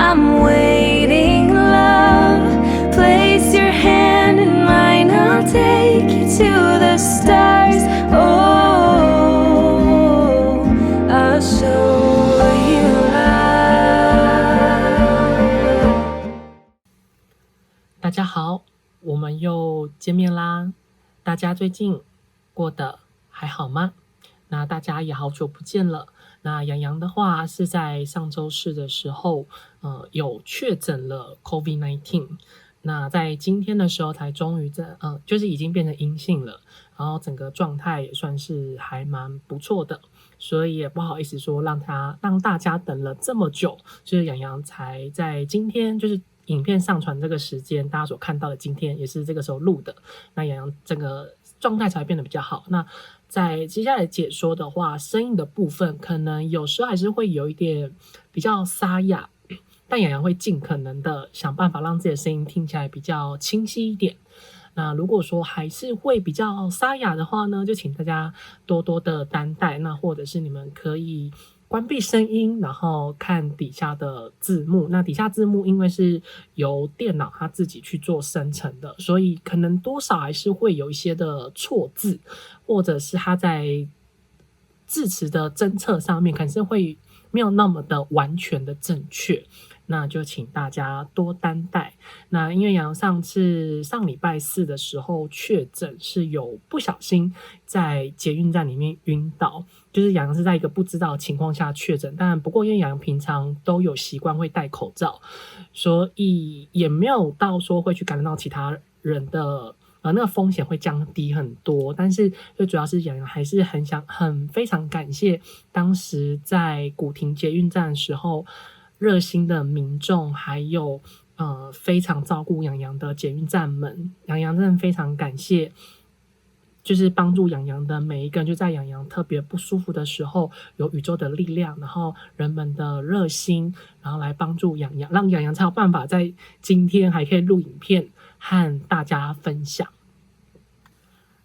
I'm waiting, love. Place your hand in mine, I'll take you to the stars. Oh, I'll show you love. 大家好，我们又见面啦。大家最近过得还好吗？那大家也好久不见了。那洋洋的话是在上周四的时候，有确诊了 COVID-19。那在今天的时候才终于就是已经变成阴性了，然后整个状态也算是还蛮不错的，所以也不好意思说让大家等了这么久，就是洋洋才在今天就是影片上传这个时间，大家所看到的今天也是这个时候录的，那洋洋整个状态才会变得比较好。那在接下来解说的话，声音的部分可能有时候还是会有一点比较沙哑，但洋洋会尽可能的想办法让自己的声音听起来比较清晰一点。那如果说还是会比较沙哑的话呢，就请大家多多的担待，那或者是你们可以关闭声音，然后看底下的字幕。那底下字幕因为是由电脑它自己去做生成的，所以可能多少还是会有一些的错字，或者是它在字词的侦测上面可能是会没有那么的完全的正确。那就请大家多担待。那因为洋上礼拜四的时候确诊是有不小心在捷运站里面晕倒，就是洋是在一个不知道的情况下确诊，但不过因为洋平常都有习惯会戴口罩，所以也没有到说会去感染到其他人的那个风险会降低很多。但是最主要是洋还是非常感谢当时在古亭捷运站的时候热心的民众，还有非常照顾洋洋的捷运站们，洋洋真的非常感谢，就是帮助洋洋的每一个人，就在洋洋特别不舒服的时候，有宇宙的力量，然后人们的热心，然后来帮助洋洋，让洋洋才有办法在今天还可以录影片和大家分享。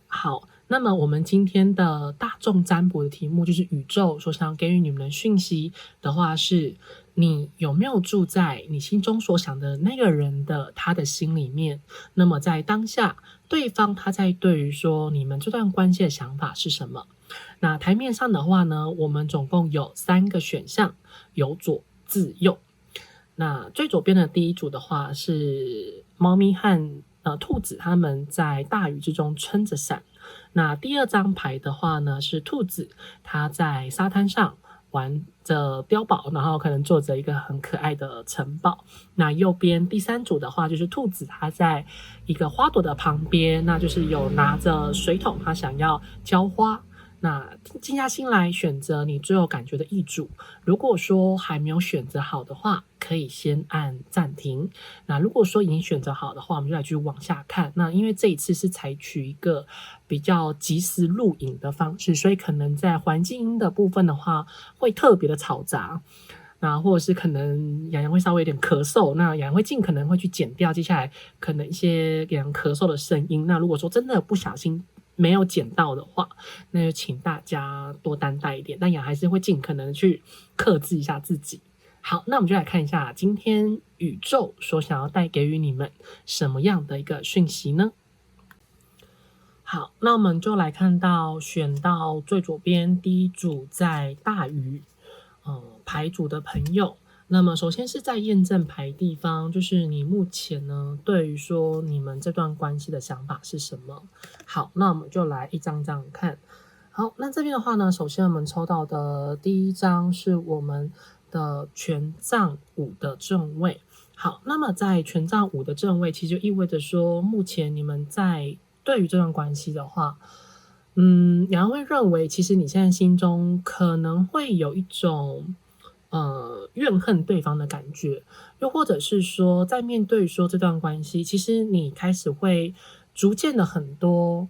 好，那么我们今天的大众占卜的题目就是宇宙所想要给予你们的讯息的话是，你有没有住在你心中所想的那个人的他的心里面？那么在当下，对方他在对于说你们这段关系的想法是什么？那台面上的话呢，我们总共有3个选项，由左至右。那最左边的第一组的话是猫咪和兔子，他们在大雨之中撑着伞。那第2张牌的话呢是兔子，它在沙滩上玩着碉堡，然后可能做着一个很可爱的城堡。那右边第3组的话就是兔子，它在一个花朵的旁边，那就是有拿着水桶，它想要浇花。那静下心来选择你最有感觉的一组，如果说还没有选择好的话，可以先按暂停。那如果说已经选择好的话，我们就来继续往下看。那因为这一次是采取一个比较即时录影的方式，所以可能在环境音的部分的话会特别的嘈杂，那或者是可能洋洋会稍微有点咳嗽，那洋洋会尽可能会去剪掉接下来可能一些洋洋咳嗽的声音。那如果说真的不小心没有剪到的话，那就请大家多担待一点，但也还是会尽可能去克制一下自己。好，那我们就来看一下今天宇宙所想要带给予你们什么样的一个讯息呢？好，那我们就来看到选到最左边第一组在大鱼牌组的朋友。那么首先是在验证牌地方，就是你目前呢对于说你们这段关系的想法是什么。好，那我们就来一张张看。好，那这边的话呢，首先我们抽到的第一张是我们的权杖5的正位。好，那么在权杖5的正位，其实就意味着说目前你们在对于这段关系的话，洋会认为其实你现在心中可能会有一种怨恨对方的感觉，又或者是说在面对说这段关系，其实你开始会逐渐的很多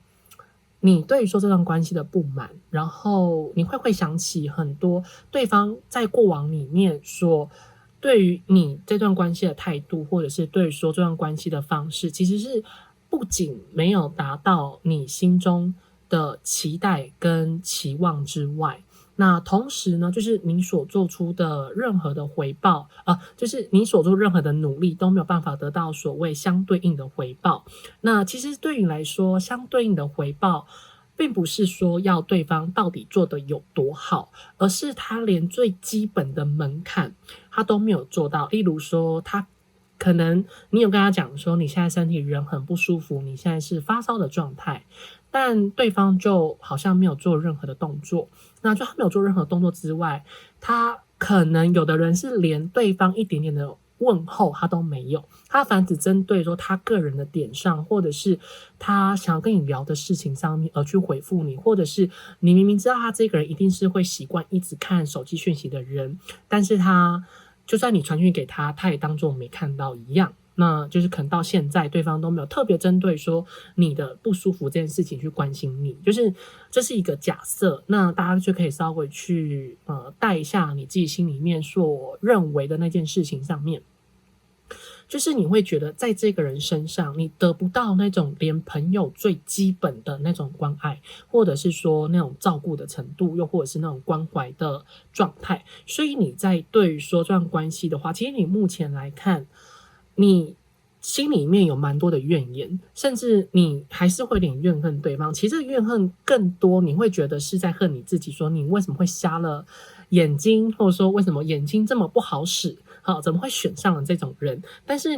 你对于说这段关系的不满，然后你会回想起很多对方在过往里面说对于你这段关系的态度，或者是对于说这段关系的方式，其实是不仅没有达到你心中的期待跟期望之外，那同时呢，就是你所做出的任何的回报就是你所做任何的努力都没有办法得到所谓相对应的回报。那其实对你来说，相对应的回报并不是说要对方到底做得有多好，而是他连最基本的门槛他都没有做到。例如说，他可能你有跟他讲说你现在身体人很不舒服，你现在是发烧的状态，但对方就好像没有做任何的动作。那就他没有做任何动作之外，他可能有的人是连对方一点点的问候他都没有，他反而只针对说他个人的点上，或者是他想要跟你聊的事情上面而去回复你，或者是你明明知道他这个人一定是会习惯一直看手机讯息的人，但是他就算你传讯给他，他也当作没看到一样。那就是可能到现在对方都没有特别针对说你的不舒服这件事情去关心你，就是这是一个假设，那大家就可以稍微去带一下你自己心里面所认为的那件事情上面。就是你会觉得在这个人身上你得不到那种连朋友最基本的那种关爱，或者是说那种照顾的程度，又或者是那种关怀的状态，所以你在对于说这段关系的话，其实你目前来看你心里面有蛮多的怨言，甚至你还是会有点怨恨对方。其实怨恨更多你会觉得是在恨你自己，说你为什么会瞎了眼睛，或者说为什么眼睛这么不好使，怎么会选上了这种人。但是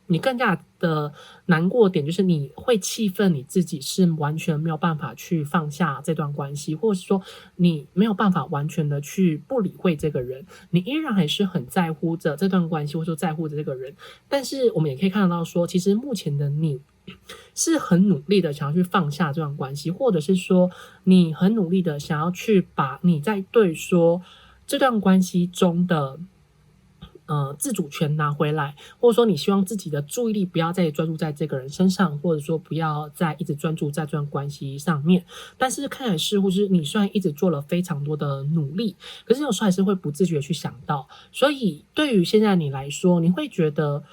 你更加的难过点就是你会气愤你自己是完全没有办法去放下这段关系，或者是说你没有办法完全的去不理会这个人，你依然还是很在乎着这段关系，或者说在乎着这个人。但是我们也可以看得到说，其实目前的你是很努力的想要去放下这段关系，或者是说你很努力的想要去把你在对说这段关系中的自主权拿回来，或者说你希望自己的注意力不要再专注在这个人身上，或者说不要再一直专注在这段关系上面。但是看来似乎是你虽然一直做了非常多的努力，可是有时候还是会不自觉去想到。所以对于现在你来说，你会觉得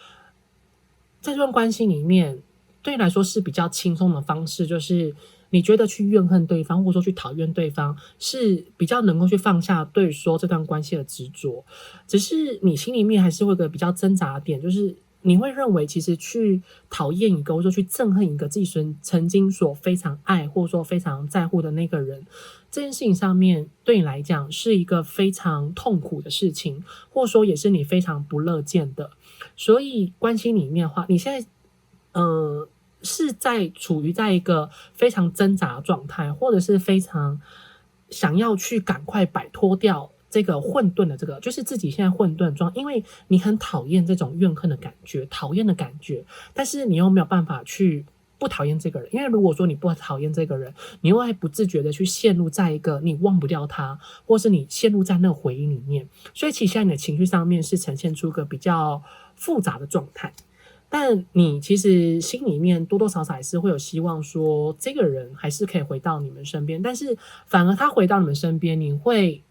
在这段关系里面对你来说是比较轻松的方式，就是你觉得去怨恨对方，或者说去讨厌对方，是比较能够去放下对说这段关系的执着。只是你心里面还是会有个比较挣扎的点，就是你会认为其实去讨厌一个，或者说去憎恨一个自己曾经所非常爱，或者说非常在乎的那个人，这件事情上面对你来讲是一个非常痛苦的事情，或者说也是你非常不乐见的。所以关系里面的话，你现在是处于在一个非常挣扎的状态，或者是非常想要去赶快摆脱掉这个混沌的就是自己现在混沌的状态，因为你很讨厌这种怨恨的感觉，讨厌的感觉，但是你又没有办法去不讨厌这个人，因为如果说你不讨厌这个人，你又会不自觉的去陷入在一个你忘不掉他，或是你陷入在那个回忆里面，所以其实现在你的情绪上面是呈现出一个比较复杂的状态。但你其实心里面多多少少还是会有希望说这个人还是可以回到你们身边，但是反而他回到你们身边，你会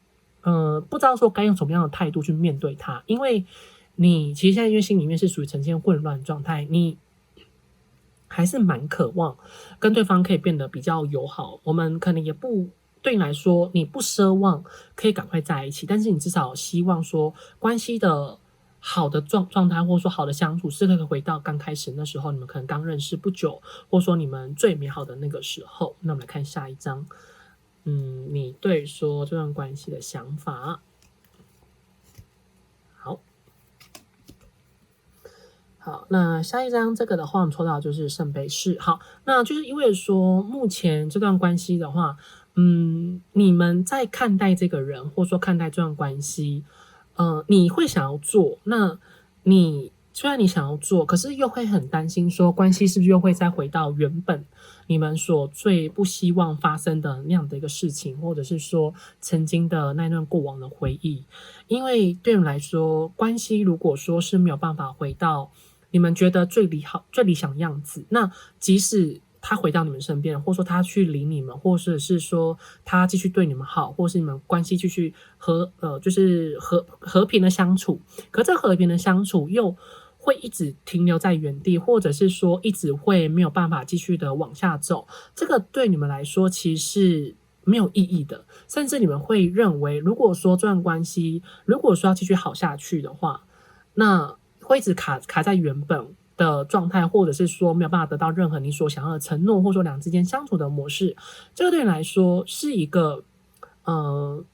不知道说该用什么样的态度去面对他，因为你其实现在因为心里面是属于呈现混乱的状态，你还是蛮渴望跟对方可以变得比较友好，我们可能也不对你来说你不奢望可以赶快在一起，但是你至少希望说关系的好的状态，或者说好的相处是可以回到刚开始那时候你们可能刚认识不久，或者说你们最美好的那个时候。那我们来看下一章，你对说这段关系的想法。好，那下一章这个的话，我们抽到就是圣杯四。好，那就是因为说目前这段关系的话，你们在看待这个人，或者说看待这段关系，你会想要做，那你虽然你想要做，可是又会很担心说关系是不是又会再回到原本你们所最不希望发生的那样的一个事情，或者是说曾经的那段过往的回忆。因为对你们来说，关系如果说是没有办法回到你们觉得最理想的样子，那即使他回到你们身边，或者说他去理你们，或者是说他继续对你们好，或是你们关系继续就是和平的相处，可这和平的相处又会一直停留在原地，或者是说一直会没有办法继续的往下走，这个对你们来说其实是没有意义的，甚至你们会认为，如果说这段关系如果说要继续好下去的话，那会一直卡在原本的状态，或者是说没有办法得到任何你所想要的承诺，或者说两人之间相处的模式，这个对你来说是一个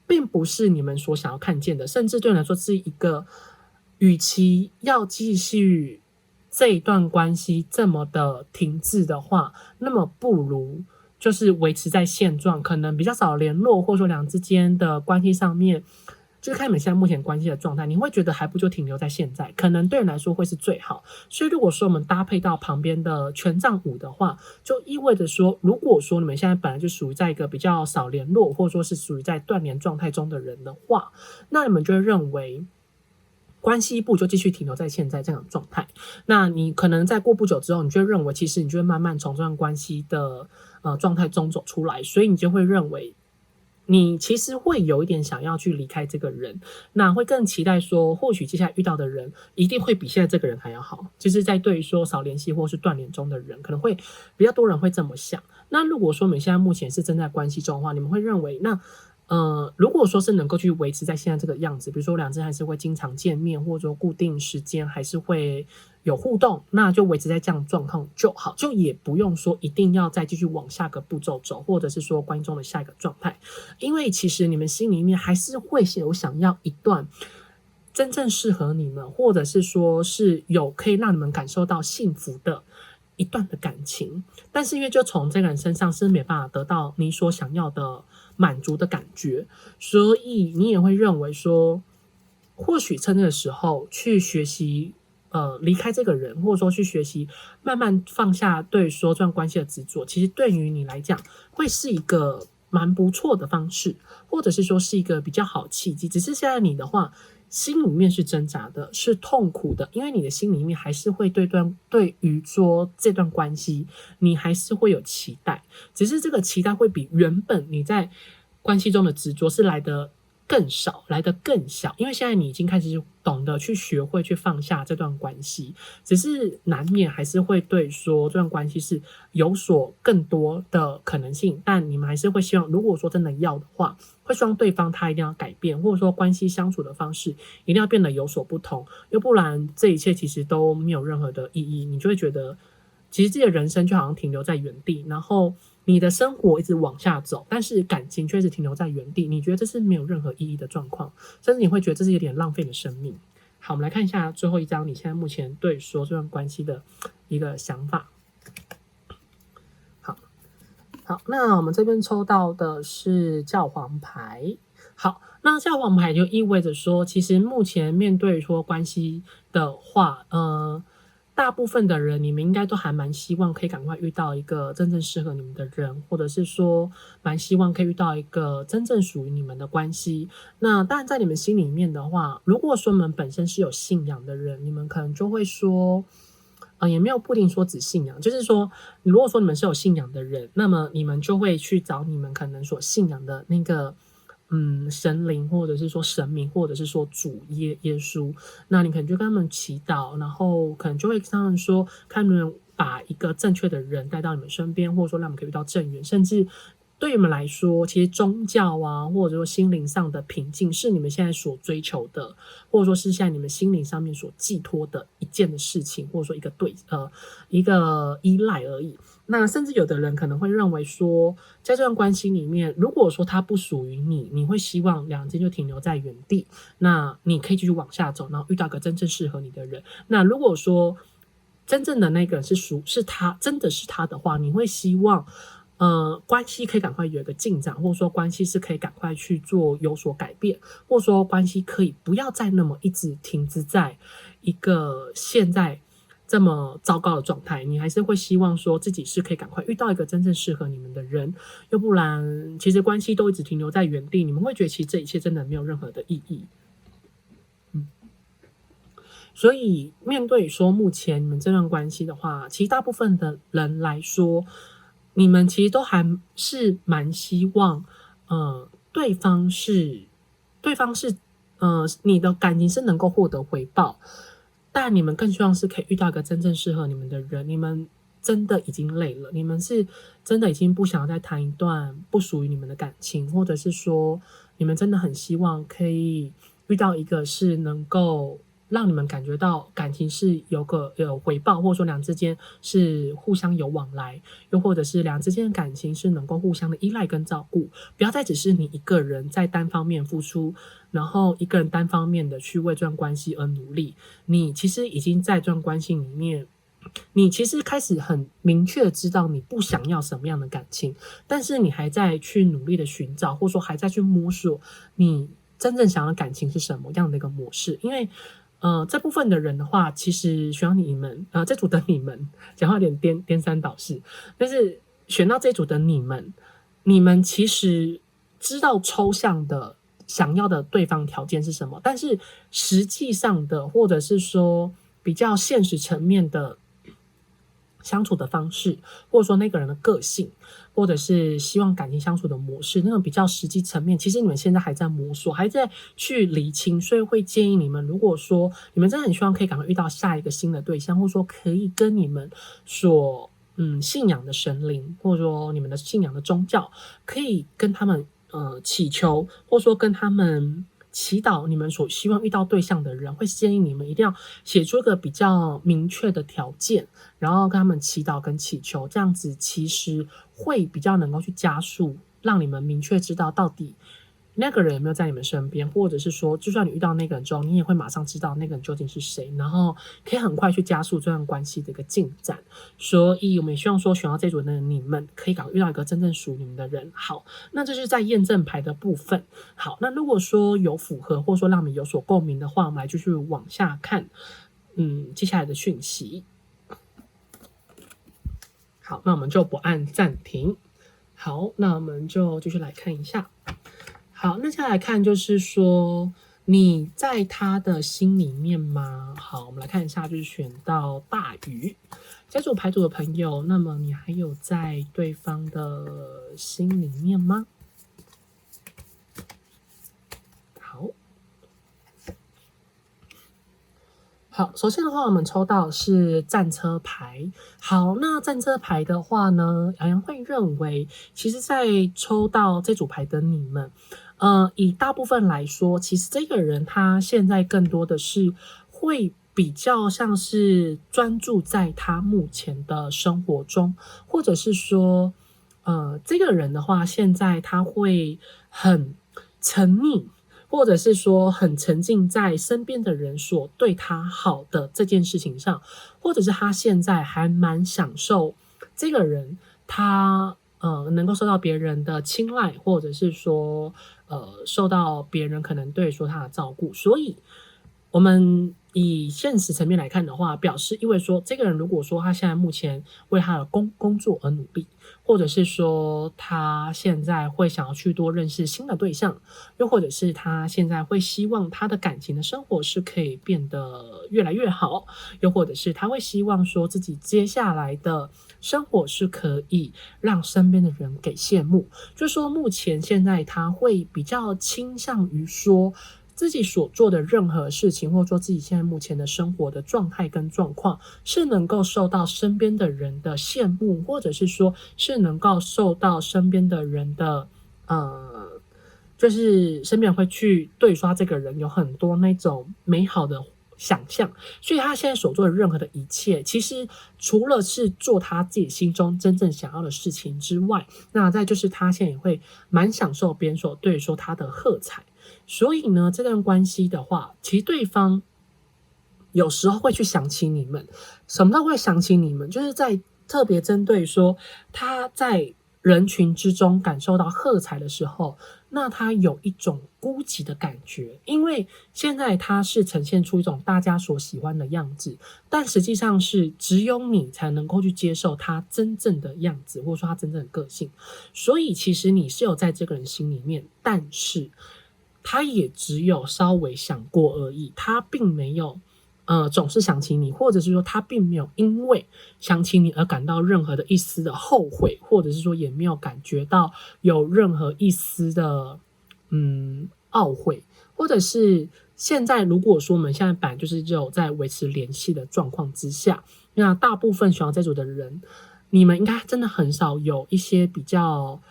并不是你们所想要看见的，甚至对你来说是一个，与其要继续这一段关系这么的停滞的话，那么不如就是维持在现状，可能比较少联络，或者说两人之间的关系上面，就是看你们现在目前关系的状态，你会觉得还不就停留在现在，可能对你来说会是最好。所以如果说我们搭配到旁边的权杖五的话，就意味着说，如果说你们现在本来就属于在一个比较少联络，或者说是属于在断联状态中的人的话，那你们就会认为关系不就继续停留在现在这样的状态。那你可能在过不久之后，你就会认为其实你就会慢慢从这段关系的状态中走出来，所以你就会认为你其实会有一点想要去离开这个人，那会更期待说或许接下来遇到的人一定会比现在这个人还要好，就是在对于说少联系或是断联中的人，可能会比较多人会这么想。那如果说你们现在目前是正在关系中的话，你们会认为那如果说是能够去维持在现在这个样子，比如说两人还是会经常见面，或者说固定时间还是会有互动，那就维持在这样的状况就好，就也不用说一定要再继续往下个步骤走，或者是说关系中的下一个状态，因为其实你们心里面还是会有想要一段真正适合你们，或者是说是有可以让你们感受到幸福的一段的感情，但是因为就从这个人身上是没办法得到你所想要的满足的感觉，所以你也会认为说，或许趁这个时候去学习离开这个人，或者说去学习慢慢放下对说这段关系的执着，其实对于你来讲会是一个蛮不错的方式，或者是说是一个比较好的契机。只是现在你的话心里面是挣扎的，是痛苦的，因为你的心里面还是会对于说这段关系你还是会有期待，只是这个期待会比原本你在关系中的执着是来得更少，来得更小，因为现在你已经开始懂得去学会去放下这段关系，只是难免还是会对说这段关系是有所更多的可能性，但你们还是会希望，如果说真的要的话，会希望对方他一定要改变，或者说关系相处的方式一定要变得有所不同，要不然这一切其实都没有任何的意义，你就会觉得其实自己的人生就好像停留在原地，然后你的生活一直往下走，但是感情却是停留在原地，你觉得这是没有任何意义的状况，甚至你会觉得这是有点浪费的生命。好，我们来看一下最后一张你现在目前对说这段关系的一个想法。好，那我们这边抽到的是教皇牌。好，那教皇牌就意味着说，其实目前面对说关系的话，大部分的人你们应该都还蛮希望可以赶快遇到一个真正适合你们的人，或者是说蛮希望可以遇到一个真正属于你们的关系。那当然在你们心里面的话，如果说你们本身是有信仰的人，你们可能就会说也没有不一定说只信仰，就是说如果说你们是有信仰的人，那么你们就会去找你们可能所信仰的那个神灵，或者是说神明，或者是说主耶稣，那你可能就跟他们祈祷，然后可能就会跟他们说，看你们把一个正确的人带到你们身边，或者说让你们可以遇到正缘，甚至对你们来说，其实宗教啊，或者说心灵上的平静是你们现在所追求的，或者说是现在你们心灵上面所寄托的一件的事情，或者说一个依赖而已。那甚至有的人可能会认为说，在这段关系里面，如果说它不属于你，你会希望两人就停留在原地，那你可以继续往下走，然后遇到个真正适合你的人。那如果说真正的那个人是他，真的是他的话，你会希望关系可以赶快有一个进展，或者说关系是可以赶快去做有所改变，或者说关系可以不要再那么一直停滞在一个现在这么糟糕的状态，你还是会希望说自己是可以赶快遇到一个真正适合你们的人，要不然其实关系都一直停留在原地，你们会觉得其实这一切真的没有任何的意义。所以面对说目前你们这段关系的话，其实大部分的人来说，你们其实都还是蛮希望对方是你的感情是能够获得回报，但你们更希望是可以遇到一个真正适合你们的人，你们真的已经累了，你们是真的已经不想要再谈一段不属于你们的感情，或者是说你们真的很希望可以遇到一个是能够让你们感觉到感情是有回报，或者说两之间是互相有往来，又或者是两之间的感情是能够互相的依赖跟照顾，不要再只是你一个人在单方面付出，然后一个人单方面的去为这段关系而努力。你其实已经在这段关系里面，你其实开始很明确的知道你不想要什么样的感情，但是你还在去努力的寻找，或者说还在去摸索你真正想要的感情是什么样的一个模式。因为这部分的人的话，其实选到你们这组的你们，讲话有点颠三倒四，但是选到这组的你们其实知道抽象的想要的对方条件是什么，但是实际上的或者是说比较现实层面的相处的方式，或者说那个人的个性，或者是希望感情相处的模式，那种比较实际层面，其实你们现在还在摸索，还在去理清，所以会建议你们，如果说你们真的很希望可以赶快遇到下一个新的对象，或者说可以跟你们所信仰的神灵，或者说你们的信仰的宗教，可以跟他们祈求，或者说跟他们祈祷你们所希望遇到对象的人，会建议你们一定要写出一个比较明确的条件，然后跟他们祈祷跟祈求，这样子其实会比较能够去加速，让你们明确知道到底那个人有没有在你们身边，或者是说就算你遇到那个人之后，你也会马上知道那个人究竟是谁，然后可以很快去加速这段关系的一个进展。所以我们也希望说选到这组的你们可以赶快遇到一个真正属于你们的人。好，那这是在验证牌的部分。好，那如果说有符合或者说让你有所共鸣的话，我们来继续往下看接下来的讯息。好，那我们就不按暂停。好，那我们就继续来看一下。好，那接下来看就是说你在他的心里面吗？好，我们来看一下，就是选到大鱼这组牌组的朋友，那么你还有在对方的心里面吗？好，首先的话，我们抽到是战车牌。好，那战车牌的话呢，洋洋会认为，其实在抽到这组牌的你们，以大部分来说，其实这个人他现在更多的是会比较像是专注在他目前的生活中，或者是说，这个人的话，现在他会很沉溺，或者是说很沉浸在身边的人所对他好的这件事情上，或者是他现在还蛮享受这个人他能够受到别人的青睐，或者是说受到别人可能对说他的照顾，所以我们以现实层面来看的话，表示意味说，这个人如果说他现在目前为他的工作而努力，或者是说他现在会想要去多认识新的对象，又或者是他现在会希望他的感情的生活是可以变得越来越好，又或者是他会希望说自己接下来的生活是可以让身边的人给羡慕，就是说目前现在他会比较倾向于说自己所做的任何事情，或者说自己现在目前的生活的状态跟状况，是能够受到身边的人的羡慕，或者是说是能够受到身边的人的就是身边人会去对刷这个人有很多那种美好的想象，所以他现在所做的任何的一切，其实除了是做他自己心中真正想要的事情之外，那再就是他现在也会蛮享受别人所对说他的喝彩。所以呢，这段关系的话，其实对方有时候会去想起你们，什么时候会想起你们，就是在特别针对说他在人群之中感受到喝彩的时候，那他有一种孤寂的感觉，因为现在他是呈现出一种大家所喜欢的样子，但实际上是只有你才能够去接受他真正的样子，或者说他真正的个性。所以其实你是有在这个人心里面，但是他也只有稍微想过而已，他并没有总是想起你，或者是说他并没有因为想起你而感到任何的一丝的后悔，或者是说也没有感觉到有任何一丝的懊悔，或者是现在如果说我们现在本来就是只有在维持联系的状况之下，那大部分选到这组的人，你们应该真的很少有一些比较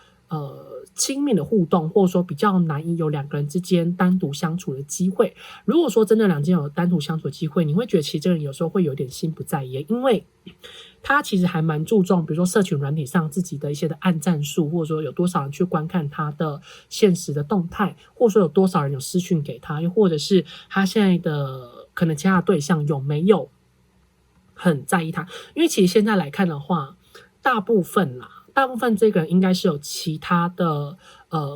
亲密的互动，或者说比较难以有两个人之间单独相处的机会。如果说真的两间有单独相处的机会，你会觉得其实这个人有时候会有点心不在焉，因为他其实还蛮注重比如说社群软体上自己的一些的按赞数，或者说有多少人去观看他的现实的动态，或者说有多少人有私讯给他，又或者是他现在的可能其他的对象有没有很在意他。因为其实现在来看的话，大部分这个人应该是有其他的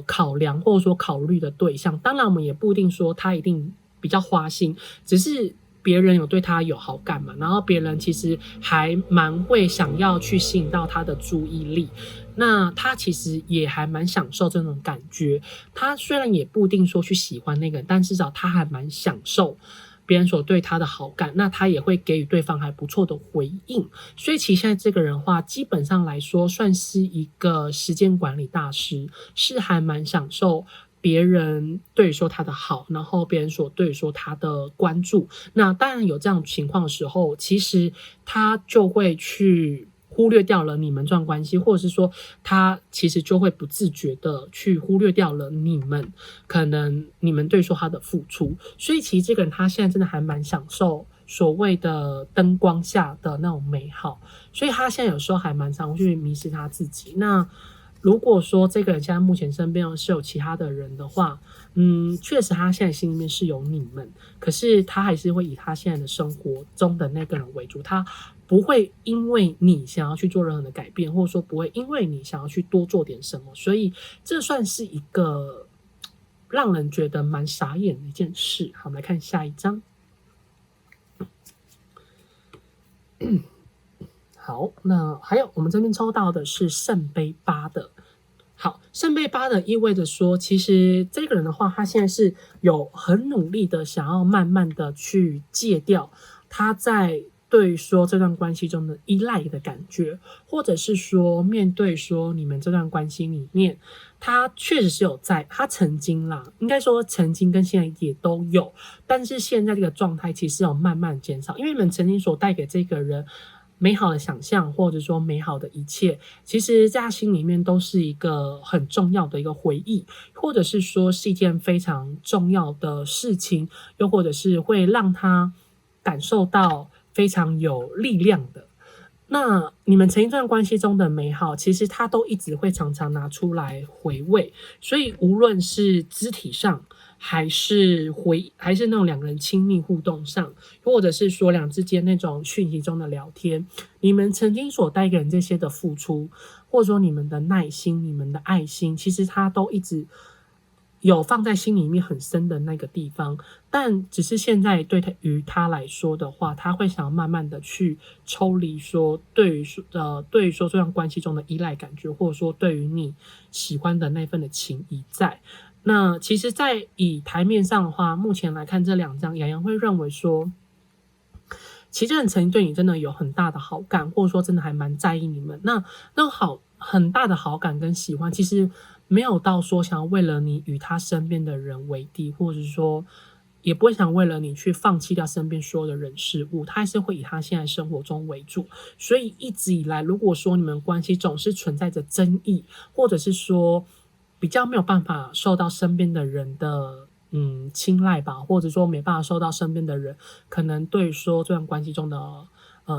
考量或者说考虑的对象。当然我们也不一定说他一定比较花心，只是别人有对他有好感嘛，然后别人其实还蛮会想要去吸引到他的注意力，那他其实也还蛮享受这种感觉。他虽然也不一定说去喜欢那个人，但至少他还蛮享受别人所对他的好感，那他也会给予对方还不错的回应。所以其实现在这个人的话，基本上来说算是一个时间管理大师，是还蛮享受别人对于说他的好，然后别人所对于说他的关注。那当然有这样情况的时候，其实他就会去忽略掉了你们这段关系，或者是说他其实就会不自觉的去忽略掉了你们对说他的付出。所以其实这个人他现在真的还蛮享受所谓的灯光下的那种美好，所以他现在有时候还蛮常去迷失他自己。那如果说这个人现在目前身边是有其他的人的话，确实他现在心里面是有你们，可是他还是会以他现在的生活中的那个人为主，他不会因为你想要去做任何的改变，或者说不会因为你想要去多做点什么，所以这算是一个让人觉得蛮傻眼的一件事。好，我们来看下一张。好，那还有我们这边抽到的是圣杯8的。好，圣杯8的意味着说，其实这个人的话，他现在是有很努力的想要慢慢的去戒掉他在对说这段关系中的依赖的感觉，或者是说面对说你们这段关系里面，他确实是有他曾经应该说曾经跟现在也都有，但是现在这个状态其实有慢慢减少，因为你们曾经所带给这个人美好的想象，或者说美好的一切，其实在他心里面都是一个很重要的一个回忆，或者是说是一件非常重要的事情，又或者是会让他感受到非常有力量的。那你们曾经这段关系中的美好，其实他都一直会常常拿出来回味，所以无论是肢体上，还是那种两个人亲密互动上，或者是说两之间那种讯息中的聊天，你们曾经所带给人这些的付出，或者说你们的耐心、你们的爱心，其实他都一直有放在心里面很深的那个地方，但只是现在于他来说的话，他会想要慢慢的去抽离说对于说这段关系中的依赖感觉，或者说对于你喜欢的那份的情谊在。那其实在以台面上的话，目前来看这两张，洋洋会认为说，其实这人曾经对你真的有很大的好感，或者说真的还蛮在意你们。那种很大的好感跟喜欢，其实没有到说想要为了你与他身边的人为敌，或者是说也不会想为了你去放弃掉身边所有的人事物，他还是会以他现在生活中为主。所以一直以来，如果说你们关系总是存在着争议，或者是说比较没有办法受到身边的人的青睐吧，或者说没办法受到身边的人可能对说这段关系中的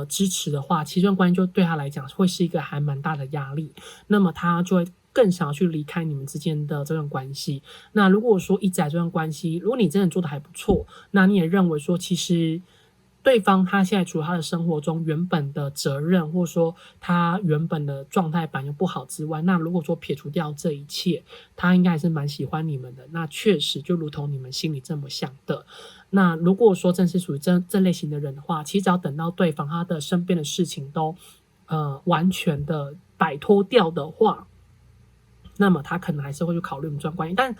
支持的话，其实这段关系就对他来讲会是一个还蛮大的压力，那么他就会更想要去离开你们之间的这段关系。那如果说一直在这段关系，如果你真的做得还不错，那你也认为说其实对方他现在除了他的生活中原本的责任，或者说他原本的状态本来就不好之外，那如果说撇除掉这一切，他应该还是蛮喜欢你们的。那确实就如同你们心里这么想的。那如果说真是属于这类型的人的话，其实只要等到对方他的身边的事情都完全的摆脱掉的话，那么他可能还是会去考虑我们这段关系。但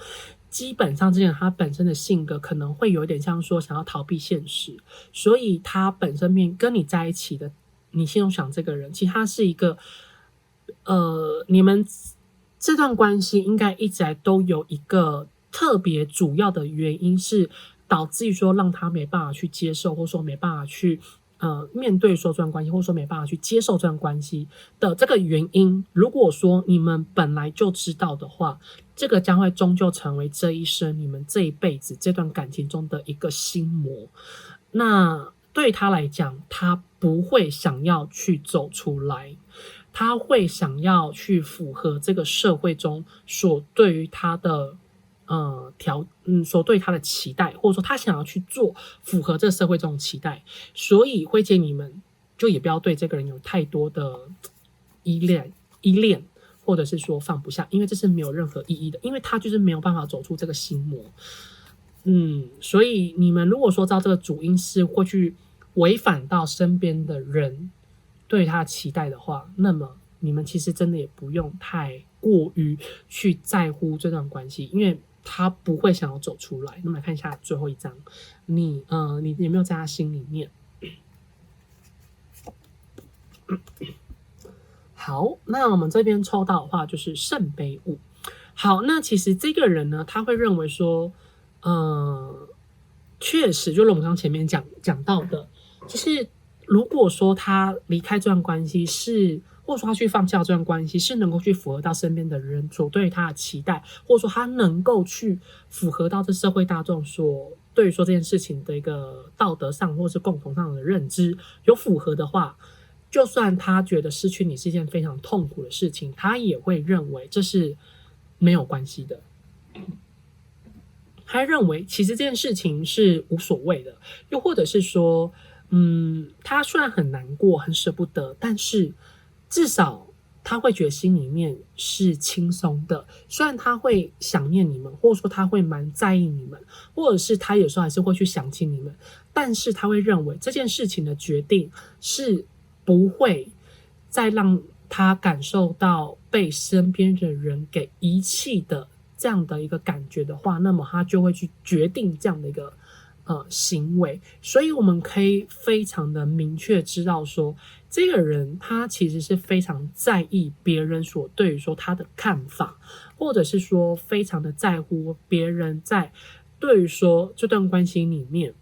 基本上这个人他本身的性格可能会有点像说想要逃避现实，所以他本身跟你在一起的，你心中想这个人，其实他是一个你们这段关系应该一直来都有一个特别主要的原因是，导致于说让他没办法去接受，或者说没办法去面对说这段关系，或者说没办法去接受这段关系的这个原因，如果说你们本来就知道的话，这个将会终究成为这一生你们这一辈子这段感情中的一个心魔。那对他来讲，他不会想要去走出来，他会想要去符合这个社会中所对于他的所对他的期待，或者说他想要去做符合这个社会这种期待，所以会建议你们就也不要对这个人有太多的依恋，或者是说放不下，因为这是没有任何意义的，因为他就是没有办法走出这个心魔。所以你们如果说知道这个主因是会去违反到身边的人对他的期待的话，那么你们其实真的也不用太过于去在乎这段关系，因为他不会想要走出来。那么来看一下最后一张，你有没有在他心里面？好，那我们这边抽到的话就是圣杯5。好，那其实这个人呢，他会认为说，确实就是我们刚刚前面讲到的，就是如果说他离开这段关系是，或者说他去放下这段关系是能够去符合到身边的人所对他的期待，或者说他能够去符合到这社会大众所对于说这件事情的一个道德上或是共同上的认知有符合的话，就算他觉得失去你是一件非常痛苦的事情，他也会认为这是没有关系的。他认为其实这件事情是无所谓的，又或者是说，他虽然很难过、很舍不得，但是至少他会觉得心里面是轻松的。虽然他会想念你们，或者说他会蛮在意你们，或者是他有时候还是会去想起你们，但是他会认为这件事情的决定是不会再让他感受到被身边的人给遗弃的这样的一个感觉的话，那么他就会去决定这样的一个行为。所以我们可以非常的明确知道说，这个人他其实是非常在意别人所对于说他的看法，或者是说非常的在乎别人在对于说这段关系里面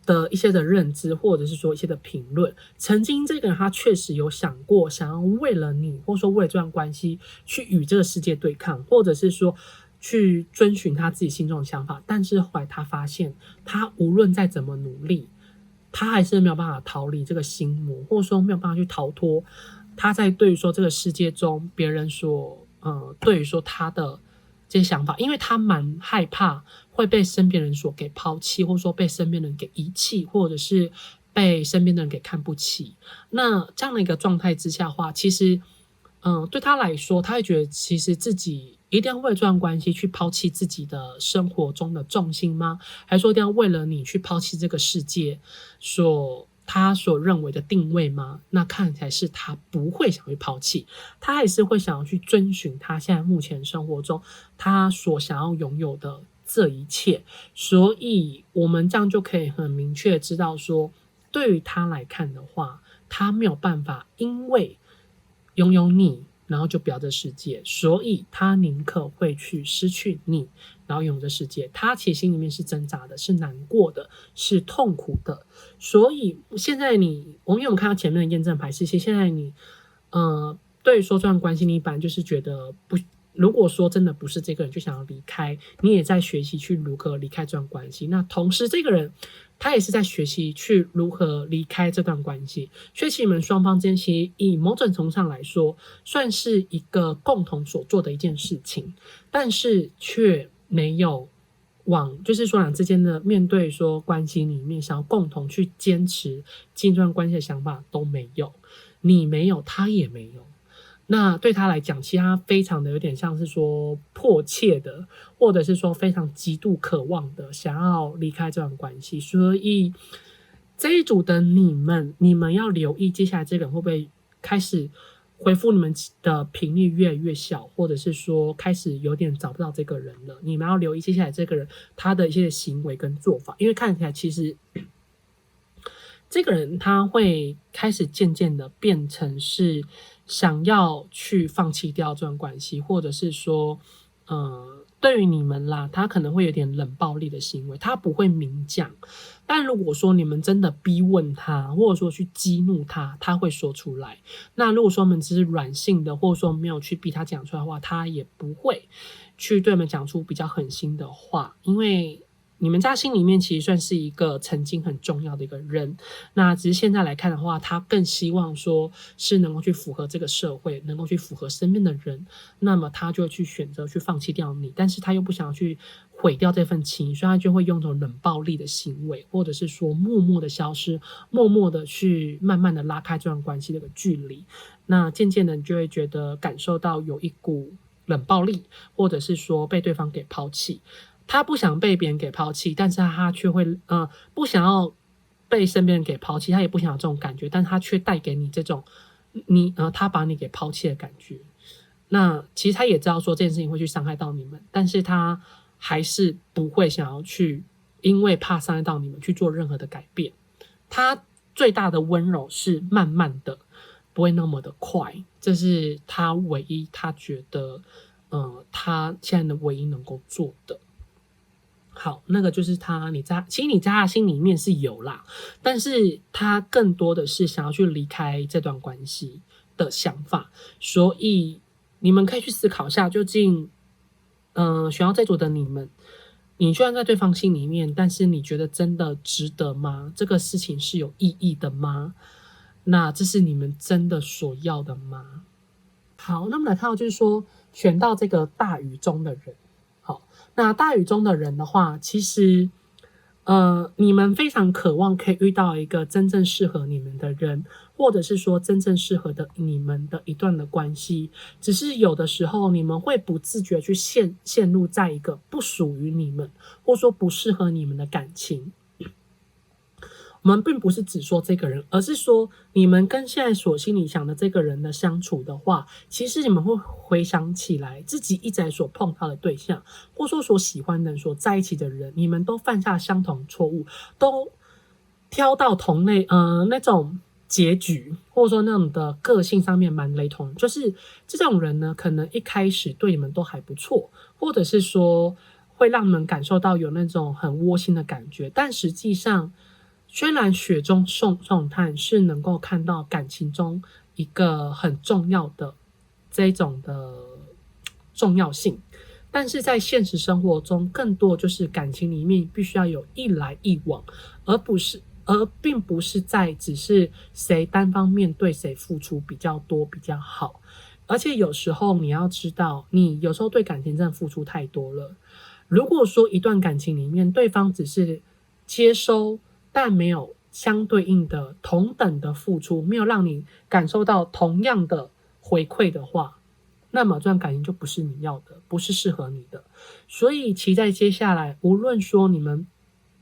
的一些的认知，或者是说一些的评论。曾经这个人他确实有想过想要为了你，或者说为了这段关系去与这个世界对抗，或者是说去遵循他自己心中的想法，但是后来他发现他无论再怎么努力，他还是没有办法逃离这个心魔，或者说没有办法去逃脱他在对于说这个世界中别人所对于说他的这些想法，因为他蛮害怕会被身边人所给抛弃，或者说被身边人给遗弃，或者是被身边的人给看不起。那这样的一个状态之下的话，其实对他来说，他会觉得其实自己一定要为了这段关系去抛弃自己的生活中的重心吗？还是说一定要为了你去抛弃这个世界他所认为的定位吗？那看起来是他不会想去抛弃，他还是会想要去遵循他现在目前生活中他所想要拥有的这一切。所以我们这样就可以很明确知道说，对于他来看的话，他没有办法因为拥有你然后就不要这世界，所以他宁可会去失去你，然后拥有这世界。他其实心里面是挣扎的，是难过的，是痛苦的。所以现在因为我们看到前面的验证牌是，现在你对于说这段关系，你本来就是觉得不，如果说真的不是这个人就想要离开，你也在学习去如何离开这段关系。那同时这个人他也是在学习去如何离开这段关系，所以其实你们双方之间其实以某种程度上来说，算是一个共同所做的一件事情，但是却没有就是说两之间的面对说关系里面想要共同去坚持进这段关系的想法都没有，你没有，他也没有。那对他来讲，其实他非常的有点像是说迫切的，或者是说非常极度渴望的想要离开这段关系。所以这一组的你们要留意接下来这个人会不会开始回复你们的频率越来越小，或者是说开始有点找不到这个人了。你们要留意接下来这个人他的一些行为跟做法，因为看起来其实这个人他会开始渐渐的变成是想要去放弃掉这段关系，或者是说对于你们啦，他可能会有点冷暴力的行为，他不会明讲。但如果说你们真的逼问他，或者说去激怒他，他会说出来。那如果说我们只是软性的，或者说没有去逼他讲出来的话，他也不会去对我们讲出比较狠心的话，因为你们家心里面其实算是一个曾经很重要的一个人，那只是现在来看的话，他更希望说是能够去符合这个社会，能够去符合身边的人，那么他就会去选择去放弃掉你，但是他又不想要去毁掉这份情，所以他就会用这种冷暴力的行为，或者是说默默的消失，默默的去慢慢的拉开这段关系的一个距离，那渐渐的你就会觉得感受到有一股冷暴力，或者是说被对方给抛弃。他不想被别人给抛弃，但是他却会不想要被身边人给抛弃，他也不想要这种感觉，但他却带给你这种他把你给抛弃的感觉。那其实他也知道说这件事情会去伤害到你们，但是他还是不会想要去因为怕伤害到你们去做任何的改变。他最大的温柔是慢慢的，不会那么的快，这是他唯一他觉得他现在的唯一能够做的。好，那个就是其实你在他心里面是有啦，但是他更多的是想要去离开这段关系的想法，所以你们可以去思考一下，究竟选到这组的你们，你居然在对方心里面，但是你觉得真的值得吗？这个事情是有意义的吗？那这是你们真的所要的吗？好，那么来看到就是说，选到这个大雨中的人。好，那大雨中的人的话，其实你们非常渴望可以遇到一个真正适合你们的人，或者是说真正适合的你们的一段的关系，只是有的时候你们会不自觉去陷入在一个不属于你们，或者说不适合你们的感情。我们并不是只说这个人，而是说你们跟现在所心里想的这个人的相处的话，其实你们会回想起来自己一直所碰到的对象，或说所喜欢的人、所在一起的人，你们都犯下相同错误，都挑到同类那种结局，或者说那种的个性上面蛮雷同，就是这种人呢，可能一开始对你们都还不错，或者是说会让你们感受到有那种很窝心的感觉，但实际上虽然雪中送炭是能够看到感情中一个很重要的这种的重要性，但是在现实生活中，更多就是感情里面必须要有一来一往，而并不是在只是谁单方面对谁付出比较多比较好。而且有时候你要知道，你有时候对感情真的付出太多了。如果说一段感情里面对方只是接收，但没有相对应的同等的付出，没有让你感受到同样的回馈的话，那么这段感情就不是你要的，不是适合你的。所以其在接下来，无论说你们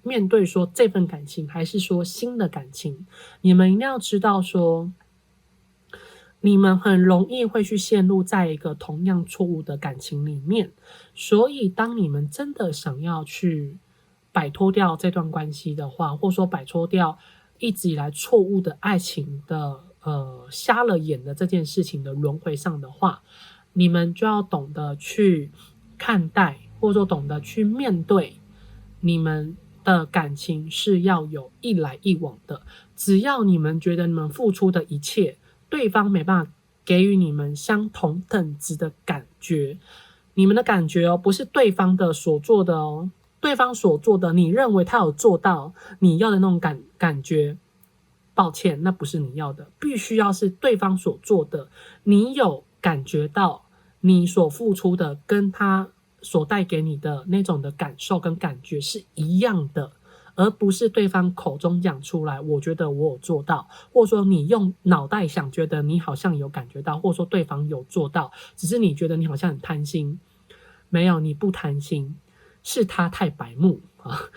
面对说这份感情，还是说新的感情，你们一定要知道说，你们很容易会去陷入在一个同样错误的感情里面。所以当你们真的想要去摆脱掉这段关系的话，或者说摆脱掉一直以来错误的爱情的瞎了眼的这件事情的轮回上的话，你们就要懂得去看待，或者说懂得去面对你们的感情是要有一来一往的。只要你们觉得你们付出的一切，对方没办法给予你们相同等值的感觉，你们的感觉不是对方的所做的对方所做的，你认为他有做到你要的那种感觉，抱歉，那不是你要的，必须要是对方所做的，你有感觉到你所付出的跟他所带给你的那种的感受跟感觉是一样的，而不是对方口中讲出来，我觉得我有做到，或者说你用脑袋想觉得你好像有感觉到，或者说对方有做到，只是你觉得你好像很贪心，没有，你不贪心。是他太白目啊！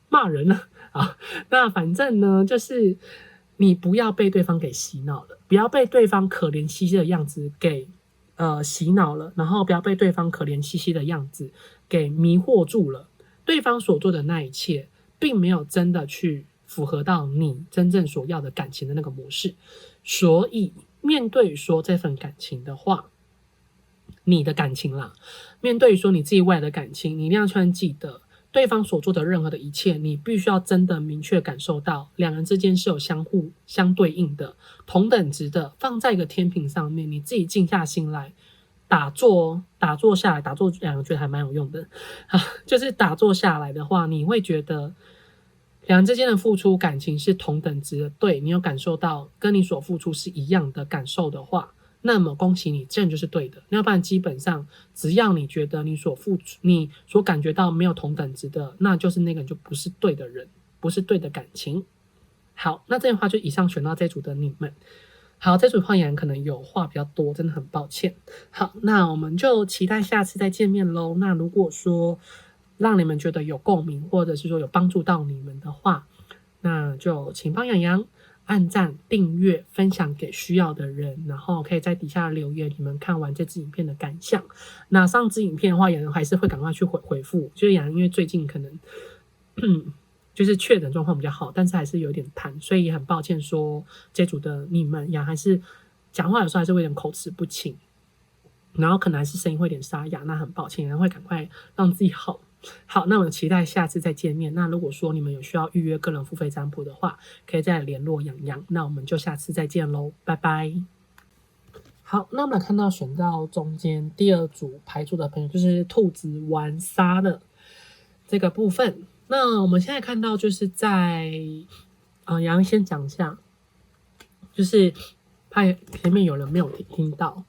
骂人了啊！那反正呢，就是你不要被对方给洗脑了，不要被对方可怜兮兮的样子给洗脑了，然后不要被对方可怜兮兮的样子给迷惑住了。对方所做的那一切，并没有真的去符合到你真正所要的感情的那个模式。所以，面对说这份感情的话，你的感情啦，面对说你自己未来的感情，你一定要去记得对方所做的任何的一切，你必须要真的明确感受到两人之间是有相对应的、同等值的，放在一个天平上面，你自己静下心来打坐下来，打坐两个觉得还蛮有用的就是打坐下来的话，你会觉得两人之间的付出感情是同等值的，对，你有感受到跟你所付出是一样的感受的话，那么恭喜你，这样就是对的。要不然基本上只要你觉得你所付出、你所感觉到没有同等值的，那就是那个人就不是对的人，不是对的感情。好，那这样的话就以上选到这组的你们。好，这组换言可能有话比较多，真的很抱歉。好，那我们就期待下次再见面咯。那如果说让你们觉得有共鸣，或者是说有帮助到你们的话，那就请帮洋洋按赞、订阅、分享给需要的人，然后可以在底下留言你们看完这支影片的感想。那上支影片的话，洋洋还是会赶快去回复，就是洋洋因为最近可能就是确诊状况比较好，但是还是有点痰，所以也很抱歉说这组的你们洋还是讲话有时候还是会有点口齿不清，然后可能还是声音会有点沙哑，那很抱歉，然后会赶快让自己好。好，那我期待下次再见面。那如果说你们有需要预约个人付费占卜的话，可以再联络洋洋。那我们就下次再见咯，拜拜。好，那我们来看到选到中间第二组牌组的朋友，就是兔子玩沙的这个部分。那我们现在看到就是在洋先讲一下，就是怕前面有人没有听到，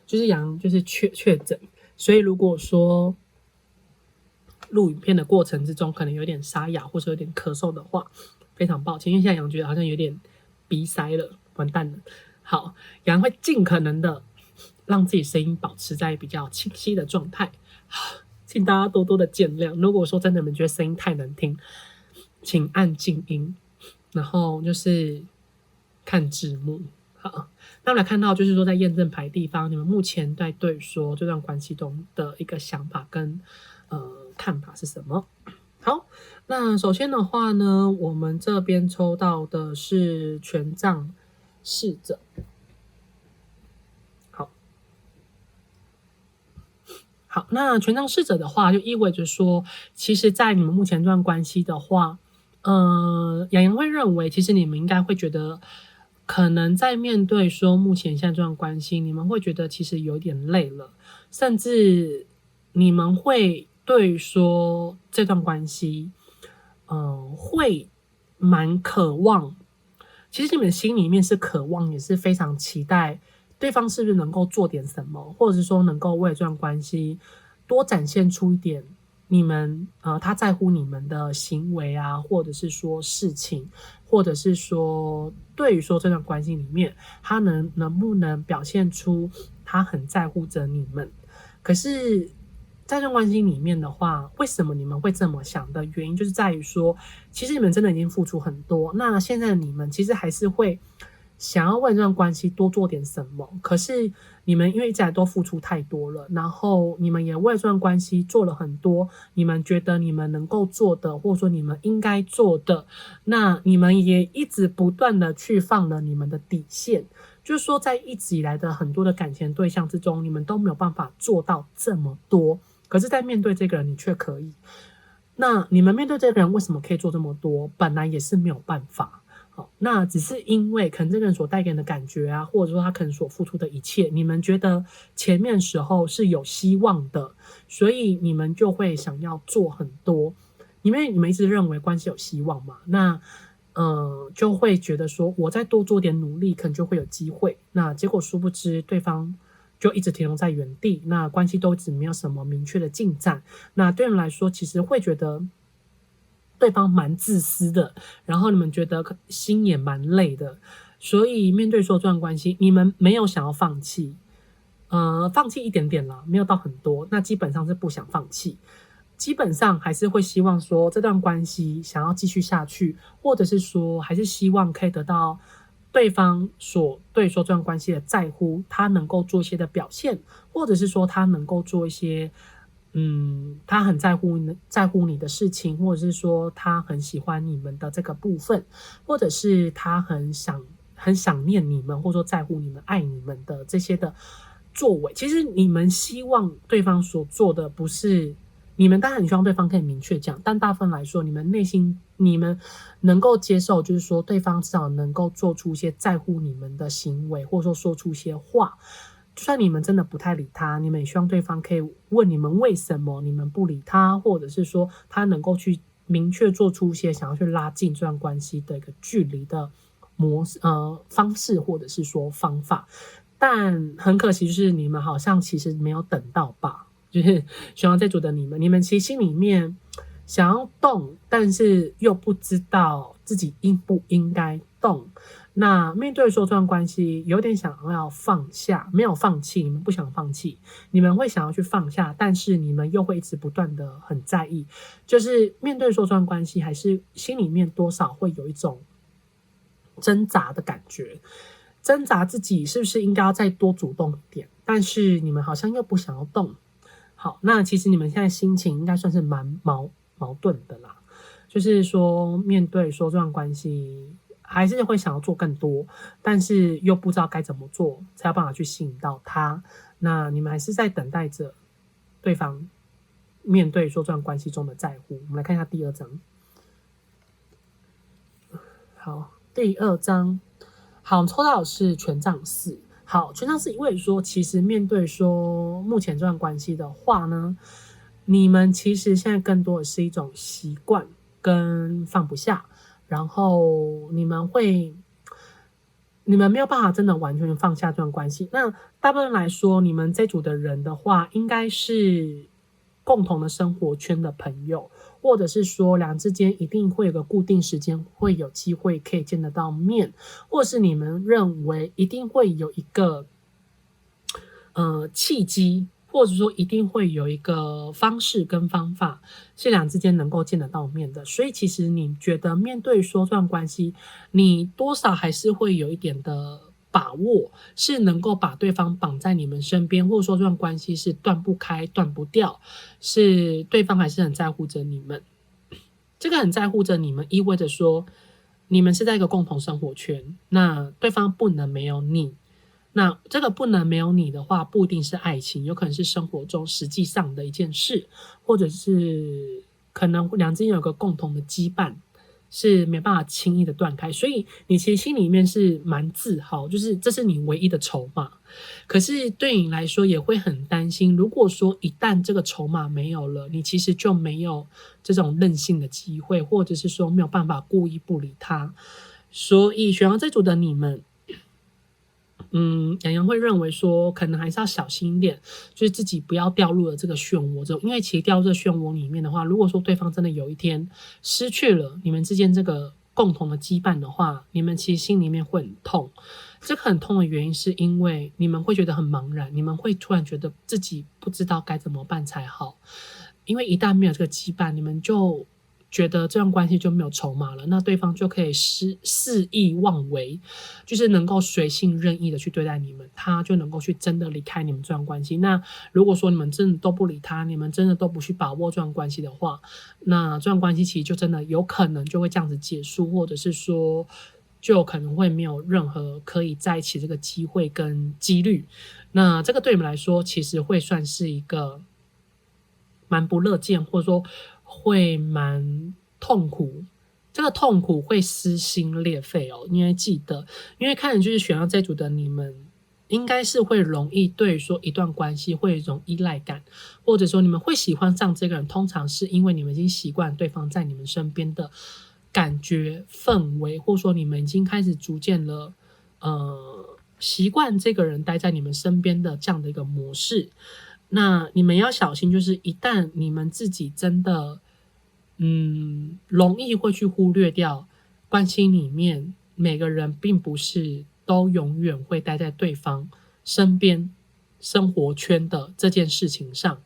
就是洋就是确诊，所以如果说录影片的过程之中可能有点沙哑或者有点咳嗽的话，非常抱歉，因为现在杨觉得好像有点鼻塞了，完蛋了。好，杨会尽可能的让自己声音保持在比较清晰的状态，请大家多多的见谅。如果说真的你们觉得声音太难听，请按静音，然后就是看字幕。好，那我们来看到就是说在验证牌地方，你们目前在对说这段关系中的一个想法跟看法是什么？好，那首先的话呢，我们这边抽到的是权杖侍者。好，那权杖侍者的话，就意味着说，其实，在你们目前这段关系的话，洋洋会认为，其实你们应该会觉得，可能在面对说目前现在这段关系，你们会觉得其实有点累了，甚至你们会对说这段关系，会蛮渴望。其实你们心里面是渴望，也是非常期待对方是不是能够做点什么，或者是说能够为这段关系多展现出一点你们他在乎你们的行为啊，或者是说事情，或者是说对于说这段关系里面他能不能表现出他很在乎着你们。可是在这段关系里面的话，为什么你们会这么想的原因，就是在于说，其实你们真的已经付出很多，那现在的你们其实还是会想要为这段关系多做点什么，可是你们因为一直来都付出太多了，然后你们也为这段关系做了很多你们觉得你们能够做的，或者说你们应该做的，那你们也一直不断的去放了你们的底线，就是说在一直以来的很多的感情对象之中，你们都没有办法做到这么多，可是在面对这个人你却可以。那你们面对这个人为什么可以做这么多？本来也是没有办法。好，那只是因为可能这个人所带给人的感觉啊，或者说他可能所付出的一切，你们觉得前面时候是有希望的，所以你们就会想要做很多，因为你们一直认为关系有希望嘛，那就会觉得说我再多做点努力可能就会有机会，那结果殊不知对方就一直停留在原地，那关系都一直没有什么明确的进展，那对人来说其实会觉得对方蛮自私的，然后你们觉得心也蛮累的，所以面对说这段关系，你们没有想要放弃，放弃一点点啦，没有到很多，那基本上是不想放弃，基本上还是会希望说这段关系想要继续下去，或者是说还是希望可以得到对方所对说这段关系的在乎，他能够做一些的表现，或者是说他能够做一些他很在乎你的事情，或者是说他很喜欢你们的这个部分，或者是他很想念你们，或者说在乎你们、爱你们的这些的作为，其实你们希望对方所做的不是，你们当然很希望对方可以明确讲，但大部分来说，你们内心你们能够接受，就是说对方至少能够做出一些在乎你们的行为，或者说出一些话。就算你们真的不太理他，你们也希望对方可以问你们为什么你们不理他，或者是说他能够去明确做出一些想要去拉近这段关系的一个距离的方式，或者是说方法。但很可惜，就是你们好像其实没有等到吧，就是选到这组的你们其实心里面想要动，但是又不知道自己应不应该动。那面对说这段关系有点想要放下，没有放弃，你们不想放弃，你们会想要去放下，但是你们又会一直不断的很在意，就是面对说这段关系还是心里面多少会有一种挣扎的感觉，挣扎自己是不是应该要再多主动一点，但是你们好像又不想要动。好，那其实你们现在心情应该算是蛮矛盾的啦，就是说面对说这段关系还是会想要做更多，但是又不知道该怎么做才有办法去吸引到他。那你们还是在等待着对方面对说这段关系中的在乎。我们来看一下第二章。好，第二章，好，抽到的是权杖4。好，权杖4意味着说，其实面对说目前这段关系的话呢，你们其实现在更多的是一种习惯跟放不下，然后你们没有办法真的完全放下这段关系。那大部分来说，你们这组的人的话，应该是共同的生活圈的朋友，或者是说两之间一定会有个固定时间，会有机会可以见得到面，或是你们认为一定会有一个契机，或者说一定会有一个方式跟方法是两之间能够见得到面的。所以其实你觉得面对说这段关系，你多少还是会有一点的把握，是能够把对方绑在你们身边，或者说这段关系是断不开断不掉，是对方还是很在乎着你们。这个很在乎着你们意味着说你们是在一个共同生活圈，那对方不能没有你。那这个不能没有你的话，不一定是爱情，有可能是生活中实际上的一件事，或者是可能两之间有个共同的羁绊，是没办法轻易的断开。所以你其实心里面是蛮自豪，就是这是你唯一的筹码。可是对你来说也会很担心，如果说一旦这个筹码没有了，你其实就没有这种任性的机会，或者是说没有办法故意不理他。所以选到这组的你们，洋洋会认为说，可能还是要小心一点，就是自己不要掉入了这个漩涡中。因为其实掉入这漩涡里面的话，如果说对方真的有一天失去了你们之间这个共同的羁绊的话，你们其实心里面会很痛。这个很痛的原因是因为你们会觉得很茫然，你们会突然觉得自己不知道该怎么办才好。因为一旦没有这个羁绊，你们就觉得这段关系就没有筹码了，那对方就可以肆意妄为，就是能够随性任意的去对待你们，他就能够去真的离开你们这段关系。那如果说你们真的都不理他，你们真的都不去把握这段关系的话，那这段关系其实就真的有可能就会这样子结束，或者是说就可能会没有任何可以在一起这个机会跟几率。那这个对你们来说其实会算是一个蛮不乐见，或者说会蛮痛苦，这个痛苦会撕心裂肺哦。因为记得，因为看着就是选到这组的你们，应该是会容易对说一段关系会有一种依赖感，或者说你们会喜欢上这个人，通常是因为你们已经习惯对方在你们身边的感觉氛围，或者说你们已经开始逐渐了习惯这个人待在你们身边的这样的一个模式。那你们要小心，就是一旦你们自己真的容易会去忽略掉关系里面每个人并不是都永远会待在对方身边生活圈的这件事情上，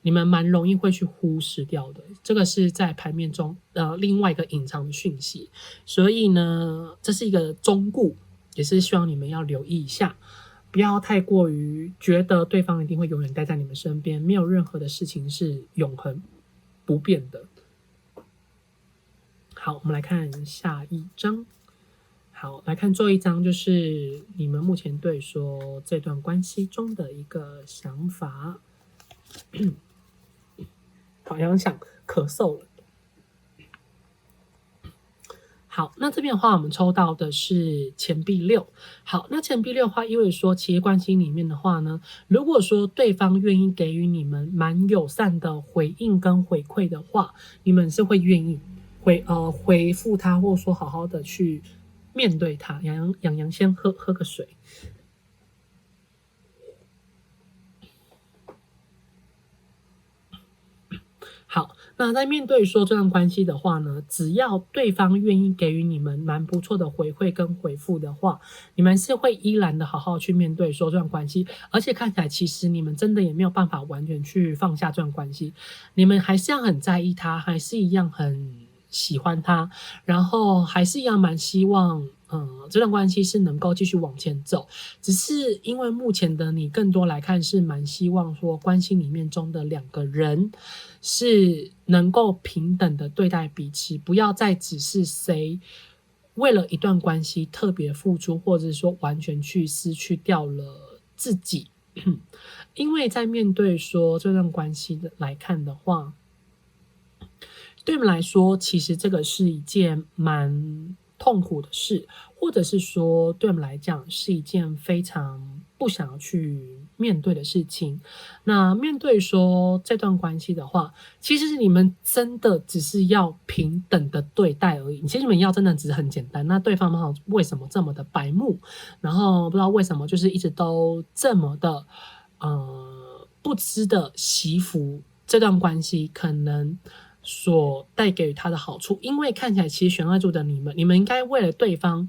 你们蛮容易会去忽视掉的。这个是在牌面中另外一个隐藏的讯息，所以呢这是一个忠告，也是希望你们要留意一下，不要太过于觉得对方一定会永远待在你们身边，没有任何的事情是永恒不变的。好，我们来看下一章。好，来看最后一张，就是你们目前对说这段关系中的一个想法。好像想咳嗽了。好，那这边的话，我们抽到的是钱币六。好，那钱币六的话，意味着说，企业关系里面的话呢，如果说对方愿意给予你们蛮友善的回应跟回馈的话，你们是会愿意回复他，或者说好好的去面对他。洋洋先喝个水。好，那在面对说这段关系的话呢，只要对方愿意给予你们蛮不错的回馈跟回复的话，你们是会依然的好好去面对说这段关系，而且看起来其实你们真的也没有办法完全去放下这段关系，你们还是要很在意他，还是一样很喜欢他，然后还是一样蛮希望这段关系是能够继续往前走，只是因为目前的你更多来看是蛮希望说关系里面中的两个人是能够平等的对待彼此，不要再只是谁为了一段关系特别付出，或者是说完全去失去掉了自己。因为在面对说这段关系的来看的话，对我们来说，其实这个是一件蛮痛苦的事，或者是说对我们来讲是一件非常不想要去面对的事情。那面对说这段关系的话，其实你们真的只是要平等的对待而已。其实你们要真的只是很简单。那对方为什么这么的白目，然后不知道为什么就是一直都这么的不知的惜福这段关系可能所带给他的好处，因为看起来其实选二柱的你们应该为了对方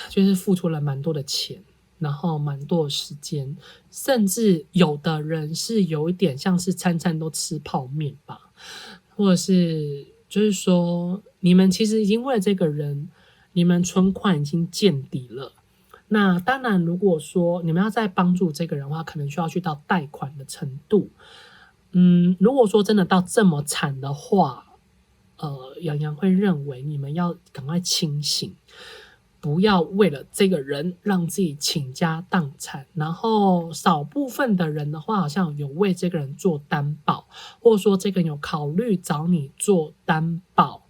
就是付出了蛮多的钱，然后蛮多的时间，甚至有的人是有一点像是餐餐都吃泡面吧，或者是就是说你们其实已经为了这个人，你们存款已经见底了。那当然如果说你们要再帮助这个人的话，可能需要去到贷款的程度。如果说真的到这么惨的话，洋洋会认为你们要赶快清醒，不要为了这个人让自己倾家荡产。然后少部分的人的话，好像有为这个人做担保，或者说这个人有考虑找你做担保。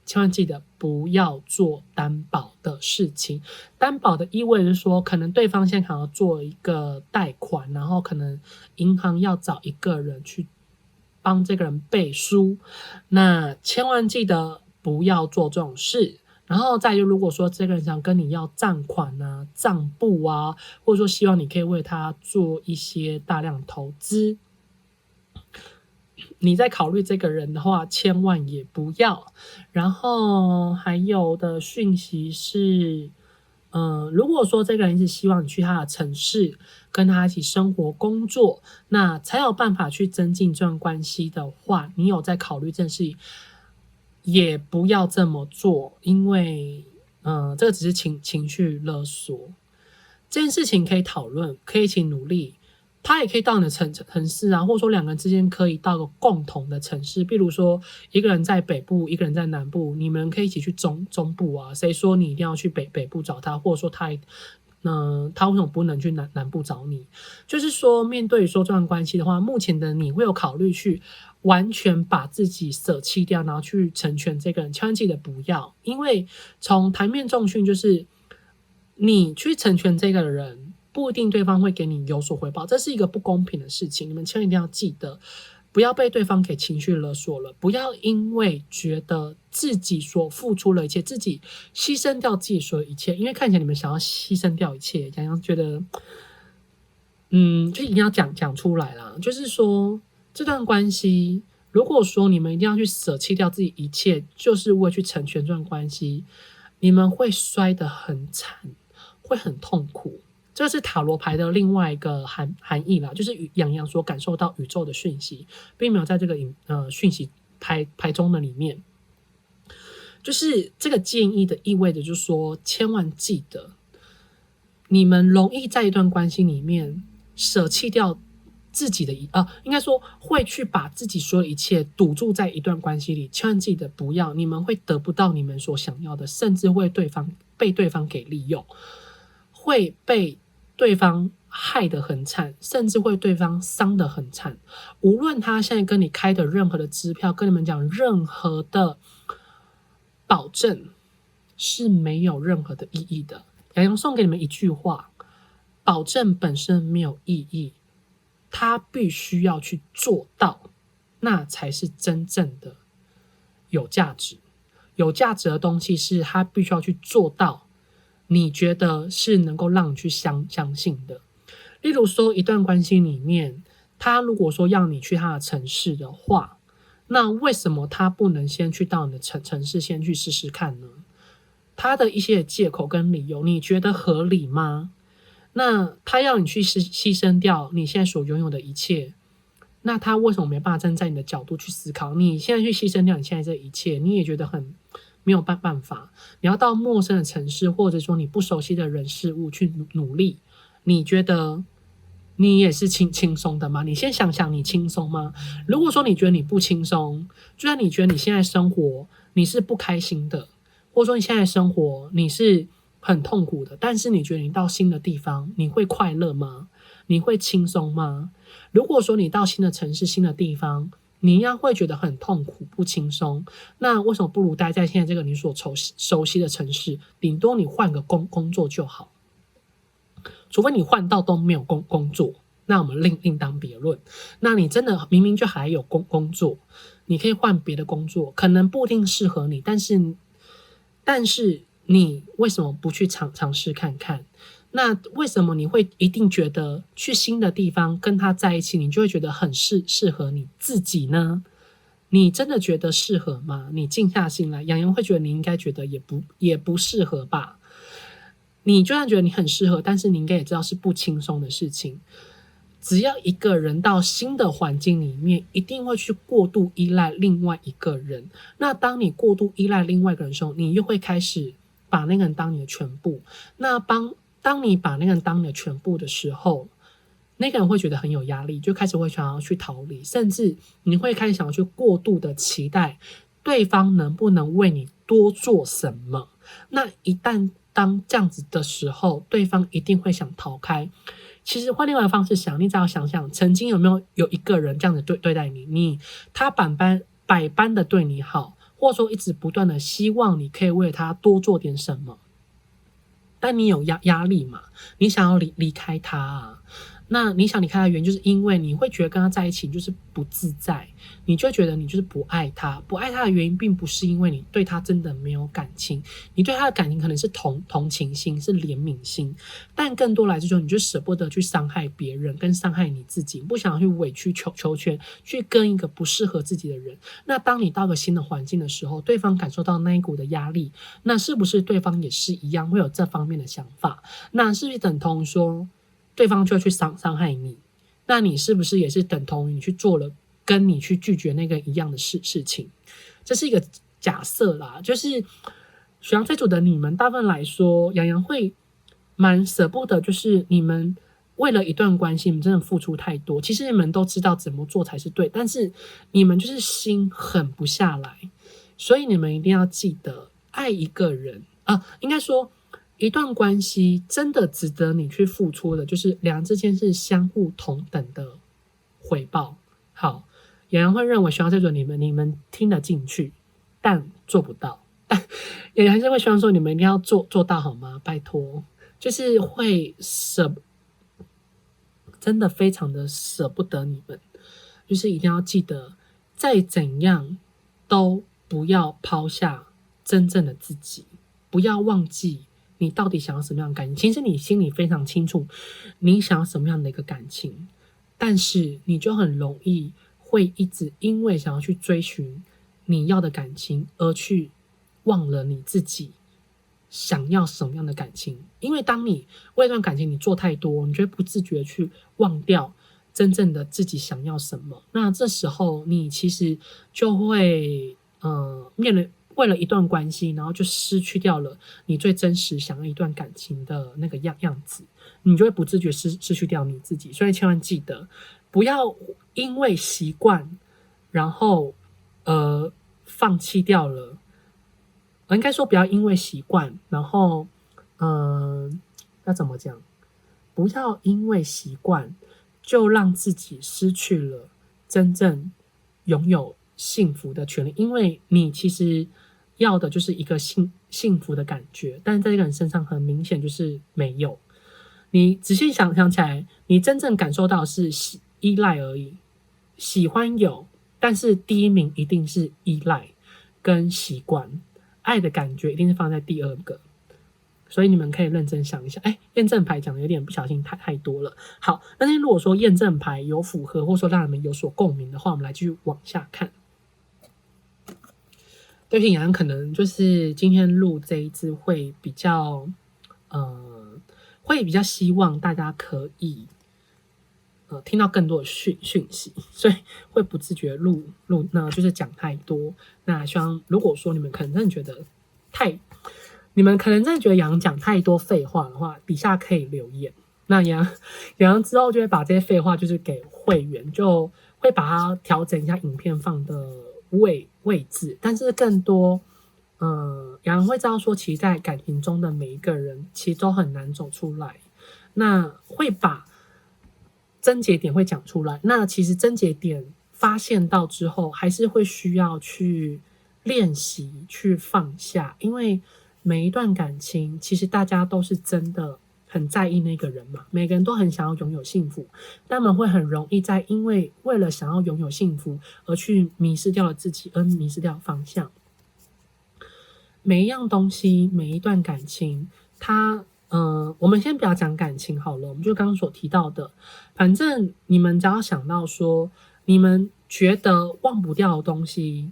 千万记得不要做担保的事情。担保的意味是说，可能对方现在想要做一个贷款，然后可能银行要找一个人去帮这个人背书，那千万记得不要做这种事。然后再就如果说这个人想跟你要账款啊、账簿啊，或者说希望你可以为他做一些大量投资，你在考虑这个人的话，千万也不要。然后还有的讯息是，如果说这个人是希望你去他的城市，跟他一起生活工作，那才有办法去增进这段关系的话，你有在考虑这件事情，也不要这么做，因为这个只是情绪勒索。这件事情可以讨论，可以一起努力。他也可以到你的城市啊，或者说两个人之间可以到个共同的城市，比如说一个人在北部，一个人在南部，你们可以一起去中部啊。谁说你一定要去北部找他，或者说他为什么不能去南部找你？就是说，面对说这段关系的话，目前的你会有考虑去完全把自己舍弃掉，然后去成全这个人，千万记得不要，因为从台面重训就是你去成全这个人，不一定对方会给你有所回报，这是一个不公平的事情，你们千万一定要记得，不要被对方给情绪勒索了，不要因为觉得自己所付出了一切，自己牺牲掉自己所有一切，因为看起来你们想要牺牲掉一切，洋洋觉得，就一定要讲出来啦，就是说这段关系，如果说你们一定要去舍弃掉自己一切，就是为了去成全这段关系，你们会摔得很惨，会很痛苦。这是塔罗牌的另外一个含义啦，就是洋洋所感受到宇宙的讯息，并没有在这个讯息牌中的里面。就是这个建议的意味着，就是说，千万记得，你们容易在一段关系里面舍弃掉自己的应该说会去把自己所有一切赌注在一段关系里，千万记得不要，你们会得不到你们所想要的，甚至会被对方给利用，会被对方害得很惨，甚至会对方伤得很惨。无论他现在跟你开的任何的支票，跟你们讲任何的保证，是没有任何的意义的。洋洋送给你们一句话：保证本身没有意义，他必须要去做到，那才是真正的有价值。有价值的东西是他必须要去做到，你觉得是能够让你去相信的。例如说，一段关系里面，他如果说要你去他的城市的话，那为什么他不能先去到你的城市先去试试看呢？他的一些借口跟理由，你觉得合理吗？那他要你去牺牲掉你现在所拥有的一切，那他为什么没办法站在你的角度去思考？你现在去牺牲掉你现在这一切，你也觉得很没有办法。你要到陌生的城市，或者说你不熟悉的人事物去努力，你觉得你也是轻松的吗？你先想想你轻松吗？如果说你觉得你不轻松，就算你觉得你现在生活你是不开心的，或者说你现在生活你是很痛苦的，但是你觉得你到新的地方你会快乐吗？你会轻松吗？如果说你到新的城市新的地方你一样会觉得很痛苦不轻松，那为什么不如待在现在这个你所熟悉的城市，顶多你换个工作就好，除非你换到都没有工作，那我们另当别论。那你真的明明就还有工作，你可以换别的工作，可能不一定适合你，但是你为什么不去尝试看看？那为什么你会一定觉得去新的地方跟他在一起，你就会觉得很适合你自己呢？你真的觉得适合吗？你静下心来，洋洋会觉得你应该觉得也不适合吧。你就算觉得你很适合，但是你应该也知道是不轻松的事情。只要一个人到新的环境里面，一定会去过度依赖另外一个人。那当你过度依赖另外一个人的时候，你又会开始把那个人当你的全部。那当你把那个人当你的全部的时候，那个人会觉得很有压力，就开始会想要去逃离，甚至你会开始想要去过度的期待对方能不能为你多做什么。那一旦当这样子的时候，对方一定会想逃开。其实换另外一个方式想，你只要想想曾经有一个人这样子对待你，他百般的对你好，或者说一直不断的希望你可以为他多做点什么，但你有压力嘛？你想要离开他啊？那你想离开他的原因，就是因为你会觉得跟他在一起就是不自在，你就觉得你就是不爱他。不爱他的原因，并不是因为你对他真的没有感情，你对他的感情可能是同情心，是怜悯心，但更多来自于你就舍不得去伤害别人，跟伤害你自己，不想去委曲求全，去跟一个不适合自己的人。那当你到个新的环境的时候，对方感受到那一股的压力，那是不是对方也是一样会有这方面的想法？那是不是等同说对方就会去伤害你？那你是不是也是等同于你去做了跟你去拒绝那个一样的事情？这是一个假设啦，就是水象这组的你们大部分来说，洋洋会蛮舍不得，就是你们为了一段关系，你们真的付出太多，其实你们都知道怎么做才是对，但是你们就是心狠不下来，所以你们一定要记得，爱一个人应该说一段关系真的值得你去付出的，就是两人之间是相互同等的回报。好，有人会认为需要这种你们听得进去，但做不到。但有人还是会希望说你们一定要做到好吗？拜托，就是会真的非常的舍不得你们，就是一定要记得，再怎样都不要抛下真正的自己，不要忘记你到底想要什么样的感情。其实你心里非常清楚你想要什么样的一个感情，但是你就很容易会一直因为想要去追寻你要的感情而去忘了你自己想要什么样的感情。因为当你为一段感情你做太多，你就会不自觉去忘掉真正的自己想要什么。那这时候你其实就会为了一段关系，然后就失去掉了你最真实想要一段感情的那个样子，你就会不自觉失去掉你自己。所以千万记得，不要因为习惯，然后放弃掉了。应该说不要因为习惯，然后要怎么讲？不要因为习惯就让自己失去了真正拥有幸福的权利，因为你其实要的就是一个幸福的感觉，但是在这个人身上很明显就是没有。你仔细想起来，你真正感受到是依赖而已，喜欢有，但是第一名一定是依赖跟习惯，爱的感觉一定是放在第二个。所以你们可以认真想一下，验证牌讲的有点不小心太多了。好，但是如果说验证牌有符合，或者说让你们有所共鸣的话，我们来继续往下看。对不起，可能就是今天录这一支会比较希望大家可以听到更多的讯息，所以会不自觉录那就是讲太多。那希望如果说你们可能真的觉得杨讲太多废话的话，底下可以留言。那杨之后就会把这些废话就是给会员，就会把它调整一下影片放的位置，但是更多杨会知道说，其实在感情中的每一个人其实都很难走出来，那会把症结点会讲出来，那其实症结点发现到之后，还是会需要去练习去放下，因为每一段感情其实大家都是真的很在意那个人嘛，每个人都很想要拥有幸福，但们会很容易因为了想要拥有幸福而去迷失掉了自己，而迷失掉方向。每一样东西，每一段感情，我们先不要讲感情好了，我们就刚刚所提到的，反正你们只要想到说，你们觉得忘不掉的东西，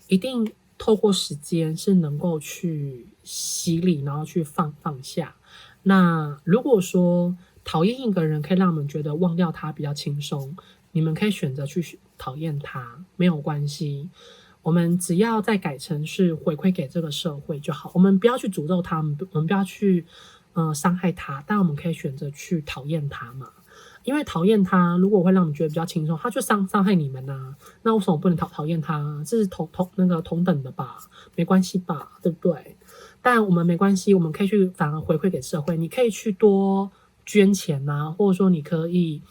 一定透过时间是能够去洗礼，然后去放下。那如果说讨厌一个人可以让我们觉得忘掉他比较轻松，你们可以选择去讨厌他，没有关系。我们只要再改成是回馈给这个社会就好，我们不要去诅咒他，我们不要去伤害他，但我们可以选择去讨厌他嘛。因为讨厌他，如果会让你觉得比较轻松，他就伤害你们啊，那为什么不能讨厌他？这是同等的吧，没关系吧，对不对？但我们没关系，我们可以去反而回馈给社会，你可以去多捐钱啊，或者说你可以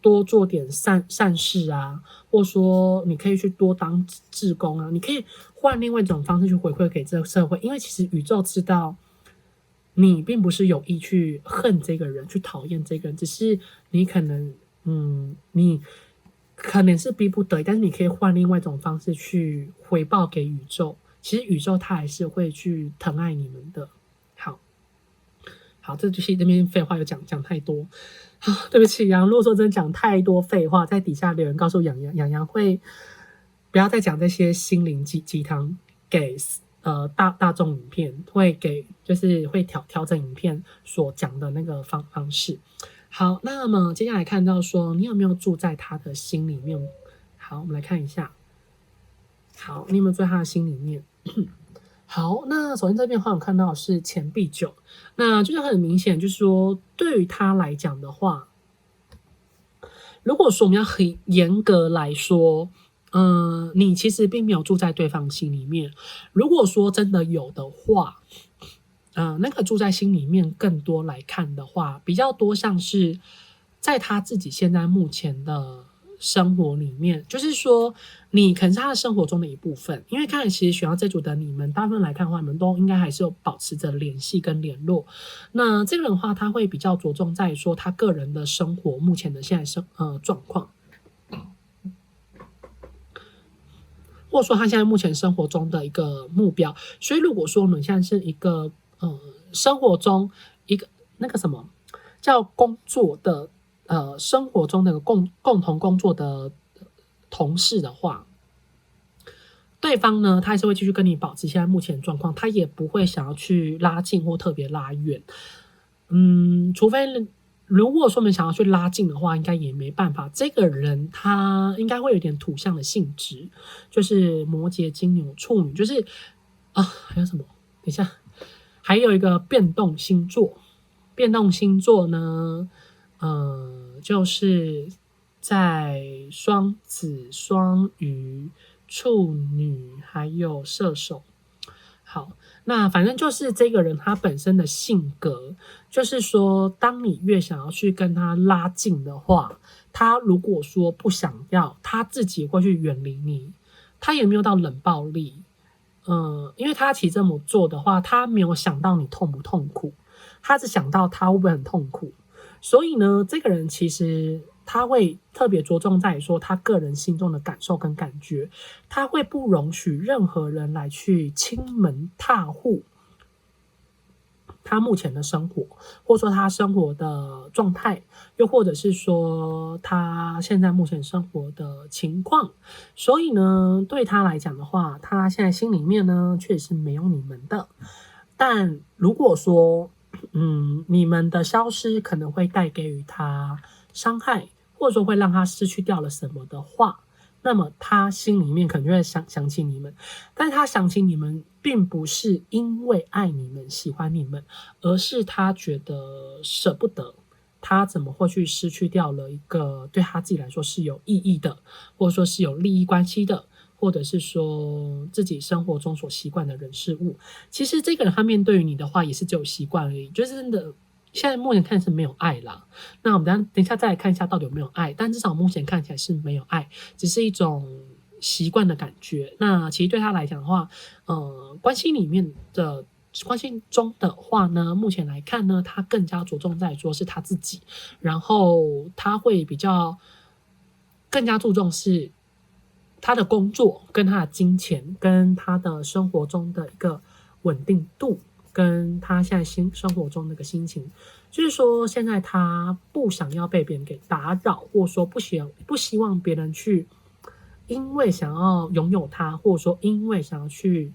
多做点善事啊，或者说你可以去多当志工啊，你可以换另外一种方式去回馈给这个社会，因为其实宇宙知道你并不是有意去恨这个人，去讨厌这个人，只是你可能你可能是逼不得已，但是你可以换另外一种方式去回报给宇宙，其实宇宙它还是会去疼爱你们的。好，这就是这边废话有讲太多。对不起，如果说真的讲太多废话，在底下留言告诉洋会不要再讲这些心灵鸡汤给大众影片，就是会调整影片所讲的那个方式。好，那么接下来看到说你有没有住在他的心里面？好，我们来看一下。好，你有没有住在他的心里面？好，那首先这边的话，我看到的是钱币9，那就是很明显，就是说对于他来讲的话，如果说我们要很严格来说，你其实并没有住在对方心里面。如果说真的有的话，那个住在心里面更多来看的话，比较多像是在他自己现在目前的生活里面，就是说你可能是他的生活中的一部分，因为看来其实选到这组的你们大部分来看的话，你们都应该还是有保持着联系跟联络。那这个人的话，他会比较着重在说他个人的生活目前的现在状况，或者说他现在目前生活中的一个目标。所以如果说我们现在是一个生活中一个那个什么叫工作的生活中的共同工作的同事的话，对方呢，他还是会继续跟你保持现在目前的状况，他也不会想要去拉近或特别拉远。除非如果说我们想要去拉近的话，应该也没办法。这个人他应该会有点土象的性质，就是摩羯、金牛、处女，就是还有什么？等一下，还有一个变动星座。变动星座呢，就是在双子、双鱼、处女还有射手。好，那反正就是这个人他本身的性格，就是说，当你越想要去跟他拉近的话，他如果说不想要，他自己会去远离你，他也没有到冷暴力。因为他其实这么做的话，他没有想到你痛不痛苦，他只想到他会不会很痛苦。所以呢，这个人其实他会特别着重在于说他个人心中的感受跟感觉，他会不容许任何人来去亲门踏户他目前的生活，或者说他生活的状态，又或者是说他现在目前生活的情况。所以呢，对他来讲的话，他现在心里面呢确实是没有你们的。但如果说你们的消失可能会带给予他伤害，或者说会让他失去掉了什么的话，那么他心里面可能就会想起你们。但是他想起你们并不是因为爱你们喜欢你们，而是他觉得舍不得，他怎么会去失去掉了一个对他自己来说是有意义的，或者说是有利益关系的，或者是说自己生活中所习惯的人事物。其实这个人他面对于你的话也是只有习惯而已，就是真的现在目前看是没有爱啦。那我们等一下再来看一下到底有没有爱，但至少目前看起来是没有爱，只是一种习惯的感觉。那其实对他来讲的话，关系中的话呢，目前来看呢，他更加着重在说是他自己，然后他会比较更加注重是他的工作跟他的金钱跟他的生活中的一个稳定度，跟他现在生活中那个心情，就是说现在他不想要被别人给打扰，或者说不希望别人去因为想要拥有他，或者说因为想要去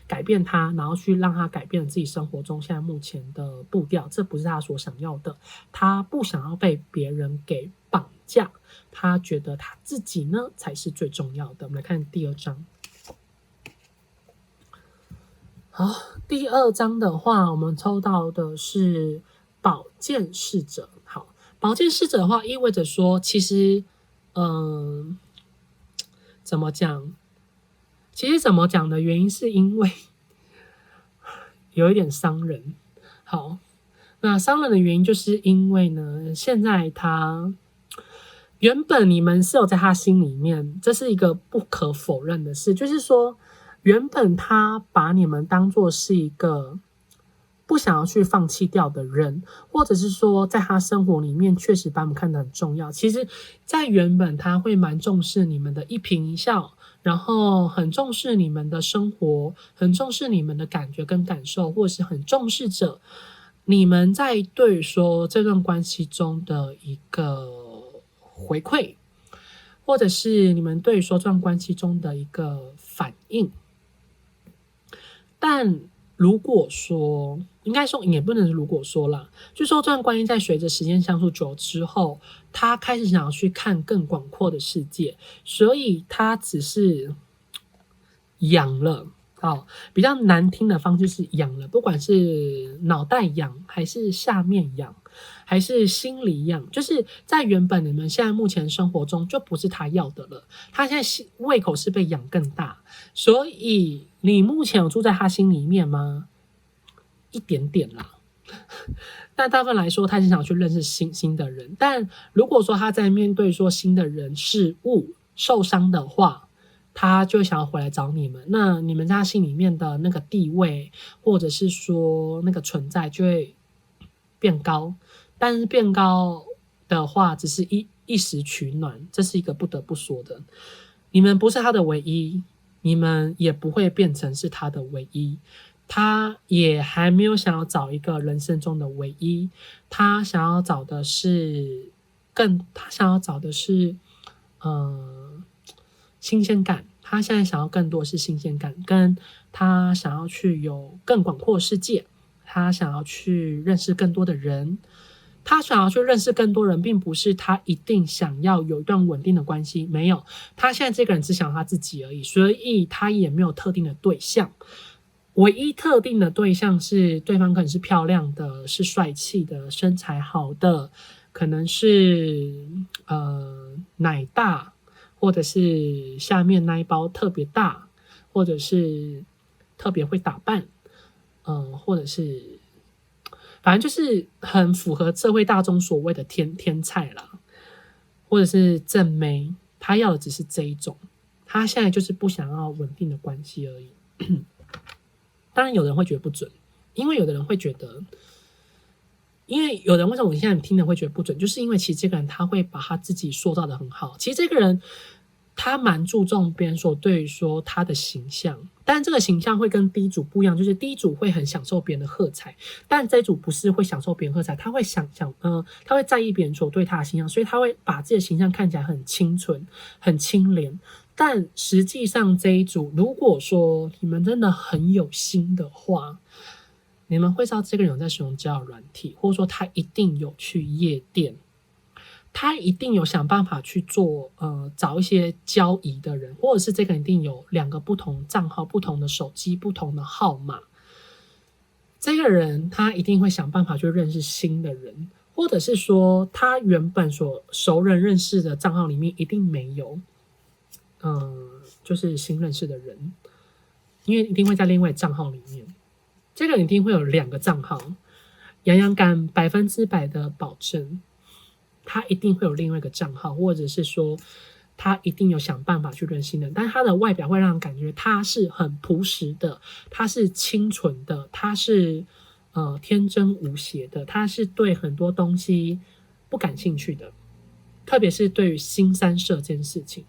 改变他，然后去让他改变自己生活中现在目前的步调，这不是他所想要的。他不想要被别人给绑架，他觉得他自己呢才是最重要的。我们来看第二章。好，第二章的话，我们抽到的是宝剑侍者。好，宝剑侍者的话，意味着说，其实，怎么讲？其实怎么讲的原因是因为有一点伤人。好，那伤人的原因就是因为呢，现在他原本你们是有在他心里面，这是一个不可否认的事，就是说原本他把你们当作是一个不想要去放弃掉的人，或者是说在他生活里面确实把你们看得很重要。其实在原本他会蛮重视你们的一颦一笑，然后很重视你们的生活，很重视你们的感觉跟感受，或者是很重视着你们在对说这段关系中的一个回馈，或者是你们对说这段关系中的一个反应。但如果说，应该说也不能如果说啦，就说这段关系在随着时间相处久之后，他开始想要去看更广阔的世界，所以他只是养了。比较难听的方式是养了，不管是脑袋养，还是下面养，还是心里养，就是在原本你们现在目前生活中就不是他要的了，他现在胃口是被养更大，所以你目前有住在他心里面吗？一点点啦。但大部分来说，他是想去认识新的人，但如果说他在面对说新的人事物受伤的话，他就想要回来找你们，那你们在他心里面的那个地位，或者是说那个存在就会变高。但是变高的话，只是一时取暖，这是一个不得不说的。你们不是他的唯一，你们也不会变成是他的唯一。他也还没有想要找一个人生中的唯一，他想要找的是新鲜感。他现在想要更多是新鲜感，跟他想要去有更广阔的世界，他想要去认识更多的人。他想要去认识更多人，并不是他一定想要有一段稳定的关系，没有，他现在这个人只想他自己而已，所以他也没有特定的对象。唯一特定的对象是对方可能是漂亮的，是帅气的，身材好的，可能是奶大，或者是下面那一包特别大，或者是特别会打扮，或者是反正就是很符合社会大众所谓的天菜啦，或者是正妹，他要的只是这一种，他现在就是不想要稳定的关系而已。当然有人会觉得不准，因为有的人会觉得，因为有人为什么我现在听了会觉得不准，就是因为其实这个人他会把他自己塑造的很好，其实这个人他蛮注重别人所对于说他的形象，但这个形象会跟第一组不一样，就是第一组会很享受别人的喝彩，但这一组不是会享受别人喝彩，他会他会在意别人所对他的形象，所以他会把自己的形象看起来很清纯、很清廉。但实际上这一组，如果说你们真的很有心的话，你们会知道这个人有在使用交友软体，或者说他一定有去夜店，他一定有想办法去做找一些交易的人，或者是这个人一定有2个不同账号、不同的手机、不同的号码。这个人他一定会想办法去认识新的人，或者是说他原本所熟人认识的账号里面一定没有就是新认识的人，因为一定会在另外账号里面，这个人一定会有2个账号。洋洋敢100%的保证，他一定会有另外一个账号，或者是说他一定有想办法去认识新人，但是他的外表会让人感觉他是很朴实的，他是清纯的，他是天真无邪的，他是对很多东西不感兴趣的，特别是对于新三色这件事情，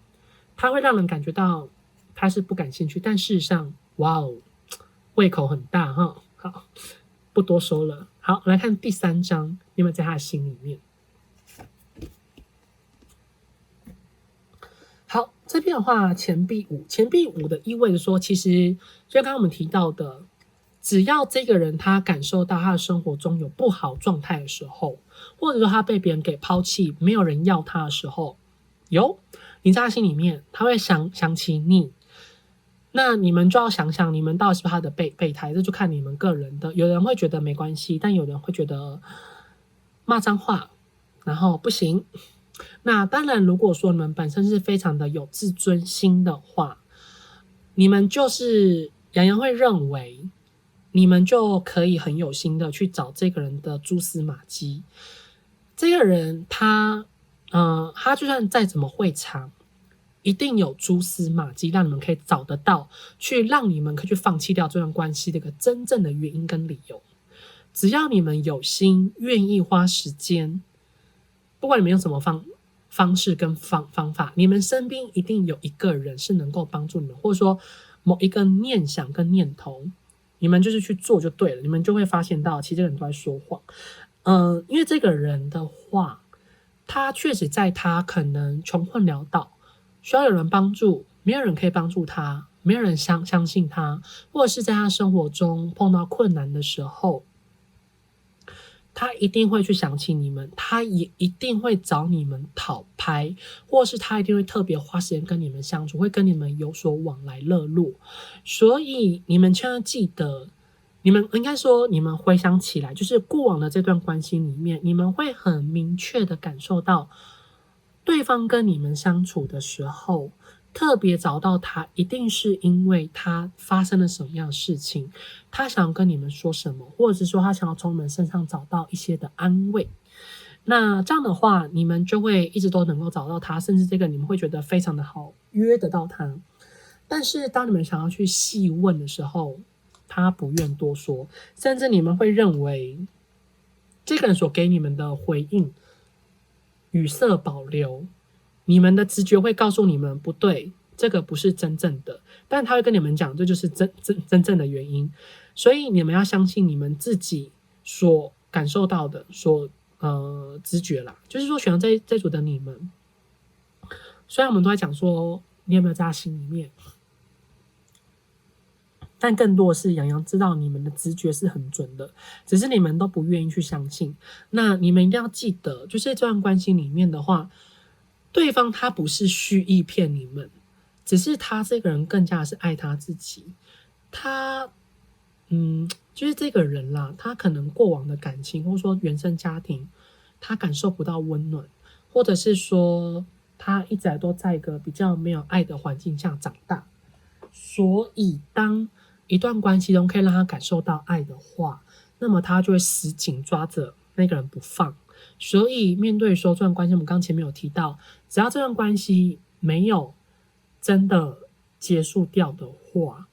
他会让人感觉到他是不感兴趣，但事实上，哇哦，胃口很大哈。好，不多说了。好，来看第3章，你有没有在他的心里面？好，这边的话，钱币5的意味着说，其实就刚刚我们提到的，只要这个人他感受到他的生活中有不好状态的时候，或者说他被别人给抛弃，没有人要他的时候，你在他心里面，他会想起你。那你们就要想想，你们到底是不是他的备胎，这就看你们个人的。有人会觉得没关系，但有人会觉得骂脏话，然后不行。那当然，如果说你们本身是非常的有自尊心的话，你们就是洋洋会认为，你们就可以很有心的去找这个人的蛛丝马迹。这个人他就算再怎么会藏，一定有蛛丝马迹让你们可以找得到，去让你们可以去放弃掉这段关系的一个真正的原因跟理由。只要你们有心，愿意花时间，不管你们用什么方式跟方法，你们身边一定有一个人是能够帮助你们，或者说某一个念想跟念头，你们就是去做就对了，你们就会发现到其实这个人都在说谎。因为这个人的话，他确实在他可能穷困潦倒，需要有人帮助，没有人可以帮助他，没有人相信他，或者是在他生活中碰到困难的时候，他一定会去想起你们，他也一定会找你们讨拍，或是他一定会特别花时间跟你们相处，会跟你们有所往来热络。所以你们千万记得，你们应该说你们回想起来，就是过往的这段关系里面，你们会很明确的感受到对方跟你们相处的时候，特别找到他，一定是因为他发生了什么样的事情，他想要跟你们说什么，或者是说他想要从你们身上找到一些的安慰。那这样的话，你们就会一直都能够找到他，甚至这个你们会觉得非常的好约得到他。但是当你们想要去细问的时候，他不愿多说，甚至你们会认为这个人所给你们的回应语塞保留，你们的直觉会告诉你们不对，这个不是真正的，但他会跟你们讲这就是真正的原因。所以你们要相信你们自己所感受到的，直觉啦，就是说选到这组的你们，虽然我们都在讲说你有没有在他心里面，但更多的是洋洋知道你们的直觉是很准的，只是你们都不愿意去相信。那你们一定要记得，就是这段关系里面的话，对方他不是蓄意骗你们，只是他这个人更加是爱他自己。他就是这个人啦，他可能过往的感情或者说原生家庭，他感受不到温暖，或者是说他一直来都在一个比较没有爱的环境下长大，所以当一段关系中可以让他感受到爱的话，那么他就会死紧抓着那个人不放。所以面对说这段关系，我们刚前面有提到，只要这段关系没有真的结束掉的话，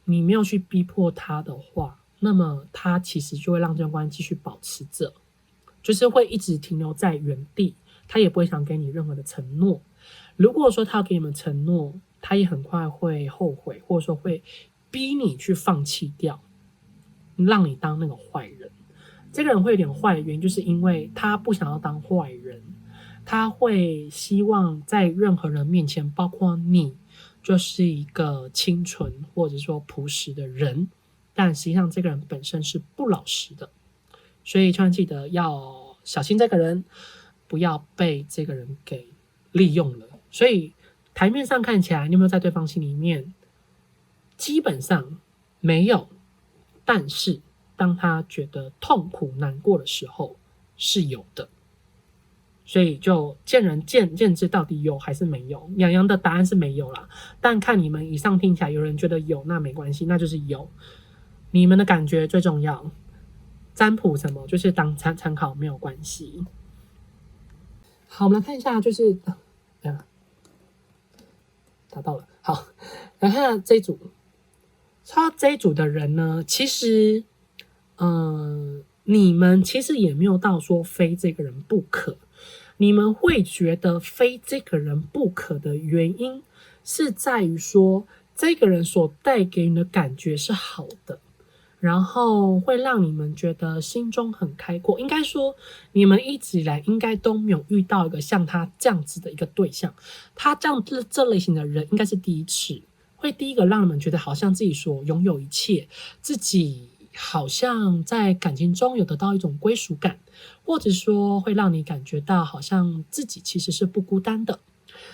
你没有去逼迫他的话，那么他其实就会让这段关系继续保持着，就是会一直停留在原地，他也不会想给你任何的承诺。如果说他要给你们承诺，他也很快会后悔，或者说会逼你去放弃掉，让你当那个坏人。这个人会有点坏的原因，就是因为他不想要当坏人，他会希望在任何人面前，包括你，就是一个清纯或者说朴实的人，但实际上这个人本身是不老实的，所以千万记得要小心这个人，不要被这个人给利用了。所以台面上看起来，你有没有在对方心里面？基本上没有，但是当他觉得痛苦难过的时候是有的，所以就见仁见智，到底有还是没有。洋洋的答案是没有啦，但看你们以上听起来，有人觉得有，那没关系，那就是有。你们的感觉最重要，占卜什么就是当参考，没有关系。好，我们来看一下，就是达到了。好，来看这一组，抽到这一组的人呢，其实你们其实也没有到说非这个人不可，你们会觉得非这个人不可的原因是在于说，这个人所带给你的感觉是好的，然后会让你们觉得心中很开阔。应该说，你们一直以来应该都没有遇到一个像他这样子的一个对象，他这类型的人应该是第一次，会第一个让你们觉得好像自己所拥有一切，自己好像在感情中有得到一种归属感，或者说会让你感觉到好像自己其实是不孤单的。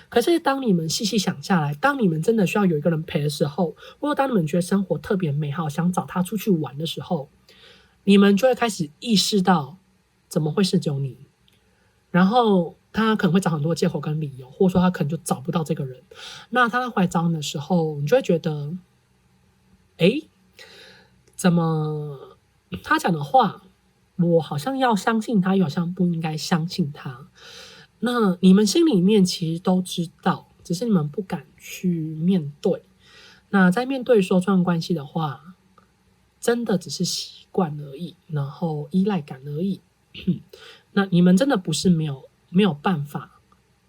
可是当你们细细想下来，当你们真的需要有一个人陪的时候，或者当你们觉得生活特别美好，想找他出去玩的时候，你们就会开始意识到怎么会是只有你，然后他可能会找很多借口跟理由，或者说他可能就找不到这个人。那他回来找你的时候，你就会觉得怎么他讲的话我好像要相信他，又好像不应该相信他。那你们心里面其实都知道，只是你们不敢去面对。那在面对说这段关系的话，真的只是习惯而已，然后依赖感而已。那你们真的不是没有办法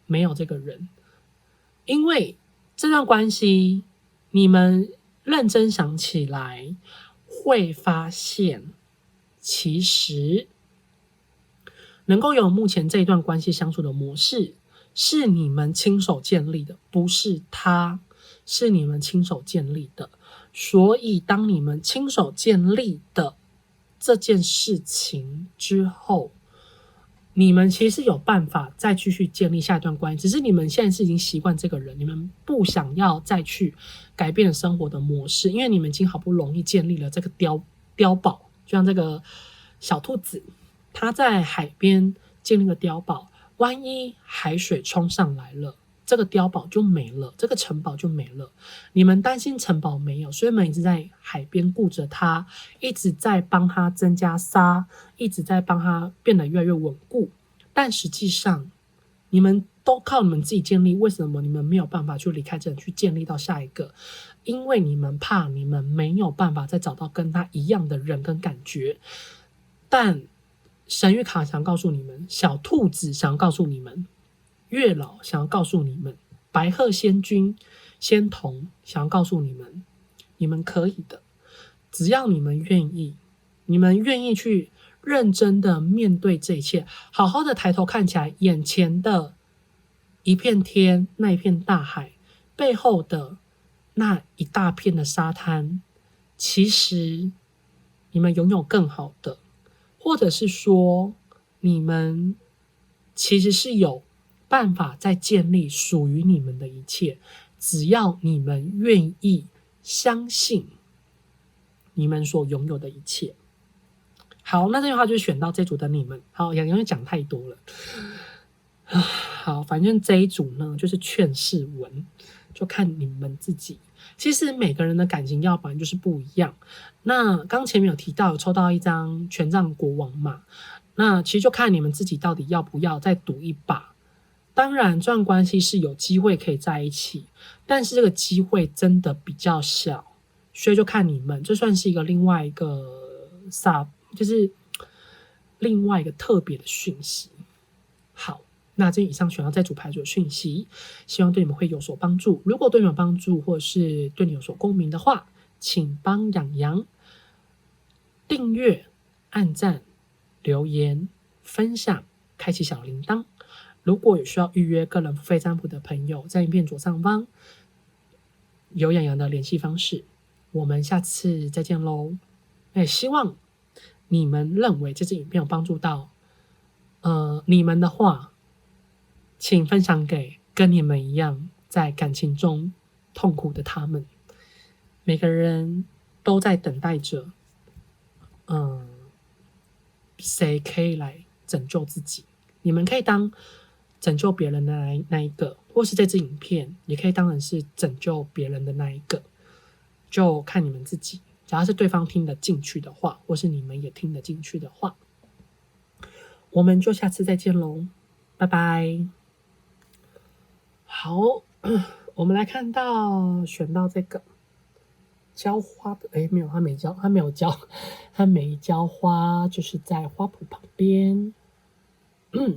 没有这个人，因为这段关系你们认真想起来会发现，其实能够有目前这一段关系相处的模式是你们亲手建立的，不是他，是你们亲手建立的。所以当你们亲手建立的这件事情之后，你们其实有办法再继续建立下一段关系，只是你们现在是已经习惯这个人，你们不想要再去改变生活的模式，因为你们已经好不容易建立了这个碉堡，就像这个小兔子，它在海边建立个碉堡，万一海水冲上来了，这个碉堡就没了，这个城堡就没了。你们担心城堡没有，所以你们一直在海边顾着它，一直在帮它增加沙，一直在帮它变得越来越稳固。但实际上，你们都靠你们自己建立，为什么你们没有办法去离开这人，去建立到下一个？因为你们怕你们没有办法再找到跟他一样的人跟感觉。但神谕卡想告诉你们，小兔子想告诉你们，月老想要告诉你们，白鹤仙君仙童想要告诉你们，你们可以的，只要你们愿意，你们愿意去认真的面对这一切，好好的抬头看起来眼前的一片天，那一片大海背后的那一大片的沙滩，其实你们拥有更好的，或者是说你们其实是有办法在建立属于你们的一切，只要你们愿意相信，你们所拥有的一切。好，那这句话就是选到这组的你们。好，洋洋讲太多了。好，反正这一组呢就是劝世文，就看你们自己。其实每个人的感情要不然就是不一样。那刚前面有提到，有抽到一张权杖国王嘛，那其实就看你们自己到底要不要再赌一把。当然，这段关系是有机会可以在一起，但是这个机会真的比较小，所以就看你们。这算是一个另外一个就是另外一个特别的讯息。好，那这以上选到这组牌组的讯息，希望对你们会有所帮助。如果对你们有帮助，或者是对你有所共鸣的话，请帮洋洋订阅、按赞、留言、分享、开启小铃铛。如果有需要预约个人付费占卜的朋友，在影片左上方有洋洋的联系方式。我们下次再见喽！也希望你们认为这支影片有帮助到你们的话，请分享给跟你们一样在感情中痛苦的他们。每个人都在等待着谁可以来拯救自己。你们可以当拯救别人的那一个，或是这支影片也可以当成是拯救别人的那一个，就看你们自己。只要是对方听得进去的话，或是你们也听得进去的话，我们就下次再见喽，拜拜。好，我们来看到选到这个浇花的，没有，它没浇花，就是在花圃旁边。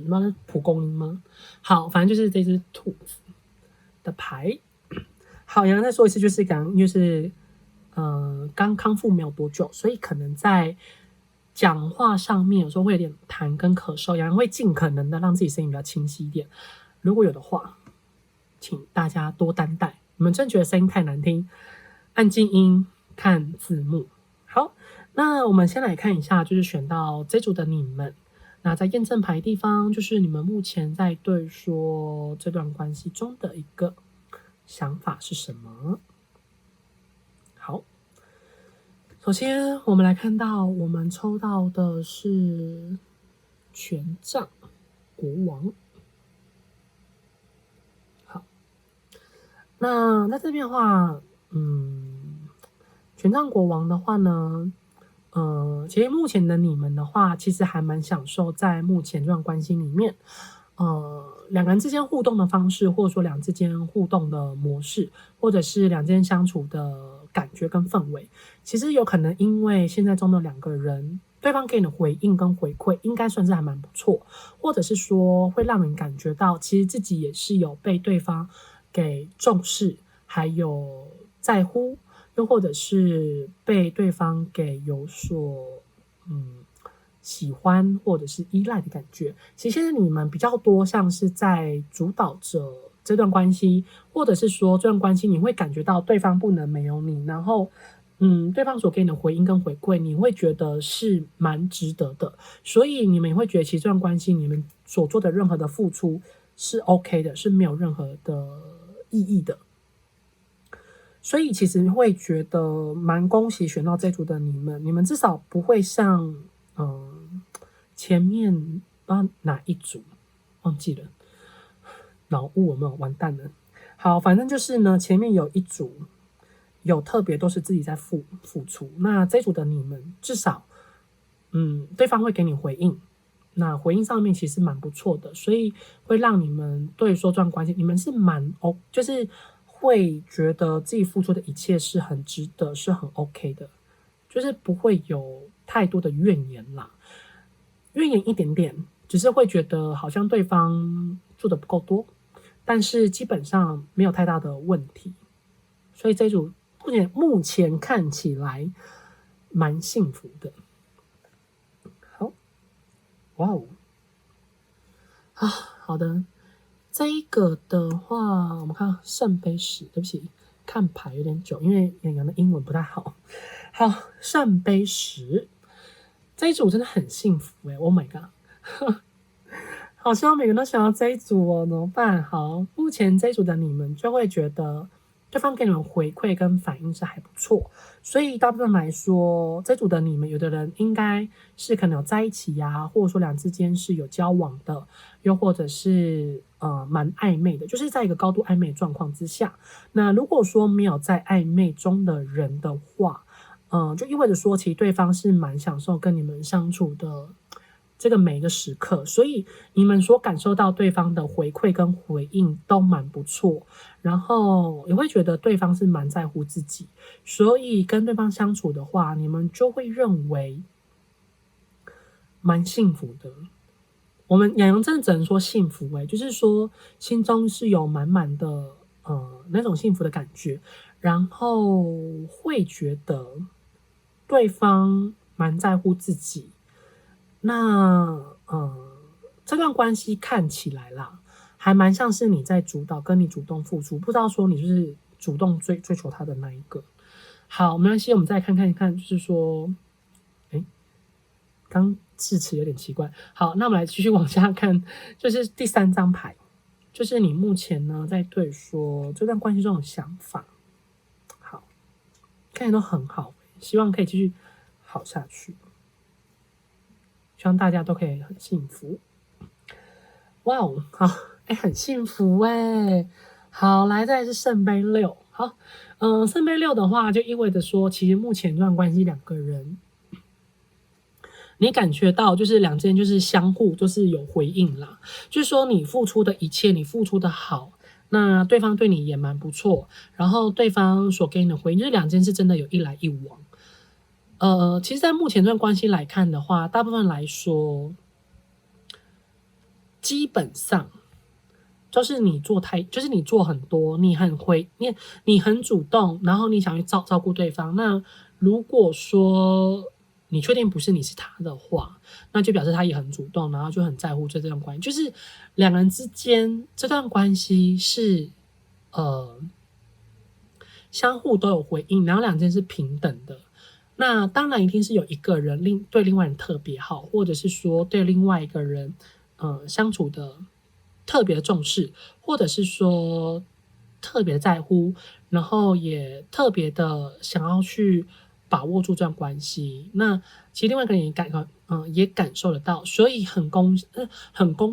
那是蒲公英吗？好，反正就是这只兔子的牌。好，洋洋再说一次，就是刚康复没有多久，所以可能在讲话上面有时候会有点痰跟咳嗽，洋洋会尽可能的让自己声音比较清晰一点。如果有的话，请大家多担待。你们真觉得声音太难听，按静音看字幕。好，那我们先来看一下，就是选到这组的你们。那在验证牌地方，就是你们目前在对说这段关系中的一个想法是什么？好，首先我们来看到，我们抽到的是权杖国王。好，那在这边的话，权杖国王的话呢，其实目前的你们的话，其实还蛮享受在目前这段关系里面，两个人之间互动的方式，或者说两人之间互动的模式，或者是两之间相处的感觉跟氛围，其实有可能因为现在中的两个人，对方给你的回应跟回馈，应该算是还蛮不错，或者是说会让人感觉到，其实自己也是有被对方给重视，还有在乎。又或者是被对方给有所喜欢或者是依赖的感觉。其实现在你们比较多像是在主导着这段关系，或者是说这段关系你会感觉到对方不能没有你，然后对方所给你的回应跟回馈，你会觉得是蛮值得的，所以你们也会觉得其实这段关系你们所做的任何的付出是 OK 的，是没有任何的意义的。所以其实会觉得蛮恭喜选到这组的你们至少不会像前面不知道哪一组忘记了，脑雾有没有完蛋了？好，反正就是呢，前面有一组有特别都是自己在付出，那这组的你们至少对方会给你回应，那回应上面其实蛮不错的，所以会让你们对说这段关系你们是蛮就是会觉得自己付出的一切是很值得，是很 OK 的，就是不会有太多的怨言啦，怨言一点点，只是会觉得好像对方做的不够多，但是基本上没有太大的问题，所以这组目前看起来蛮幸福的。好，哇哦，好的。这一个的话，我们看圣杯十，对不起，看牌有点久，因为洋洋的英文不太好。好，圣杯十这一组真的很幸福，Oh my god！ 好希望每个人都想要这一组哦，怎么办？好，目前这一组的你们就会觉得，对方给你们回馈跟反应是还不错，所以大部分来说，这组的你们有的人应该是可能有在一起呀，或者说两之间是有交往的，又或者是蛮暧昧的，就是在一个高度暧昧状况之下。那如果说没有在暧昧中的人的话，就意味着说，其实对方是蛮享受跟你们相处的这个每一个时刻，所以你们所感受到对方的回馈跟回应都蛮不错，然后也会觉得对方是蛮在乎自己，所以跟对方相处的话，你们就会认为蛮幸福的。我们洋洋真的只能说幸福就是说心中是有满满的那种幸福的感觉，然后会觉得对方蛮在乎自己。那这段关系看起来啦，还蛮像是你在主导，跟你主动付出，不知道说你就是主动追求他的那一个。好，没关系，我们再看看，就是说，刚字词有点奇怪。好，那我们来继续往下看，就是第3张牌，就是你目前呢在对说这段关系中的想法。好，看起来都很好，希望可以继续好下去。希望大家都可以很幸福。哇哦，好，很幸福好，来，再来是圣杯6。好，圣杯6的话，就意味着说，其实目前这段关系2个人，你感觉到就是两之间就是相互就是有回应啦，就是说你付出的一切，你付出的好，那对方对你也蛮不错，然后对方所给你的回应，就是两件事真的有一来一往。其实在目前这段关系来看的话，大部分来说，基本上就是你做很多，你很主动，然后你想去照顾对方。那如果说你确定不是你是他的话，那就表示他也很主动，然后就很在乎这段关系。就是两人之间这段关系是相互都有回应，然后两件是平等的。那当然一定是有一个人对另外人特别好，或者是说对另外一个人相处的特别重视，或者是说特别在乎，然后也特别的想要去把握住这段关系。那其实另外一个人也感受得到，所以很恭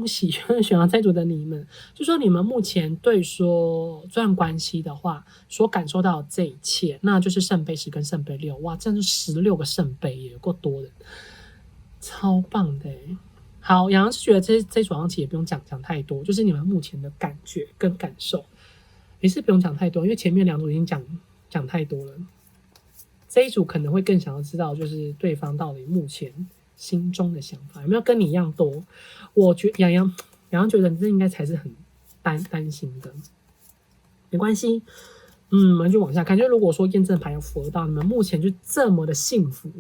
喜选到这组的你们，就说你们目前对说这段关系的话，所感受到的这一切，那就是圣杯10跟圣杯6，哇，这样就16个圣杯耶，有够多的，超棒的耶。好，洋洋是觉得这组好像其实也不用讲太多，就是你们目前的感觉跟感受，也是不用讲太多，因为前面2组已经讲太多了。这一组可能会更想要知道，就是对方到底目前心中的想法有没有跟你一样多。我觉得洋洋觉得这应该才是很担心的，没关系。我们就往下看，就如果说验证牌有符合到你们目前就这么的幸福，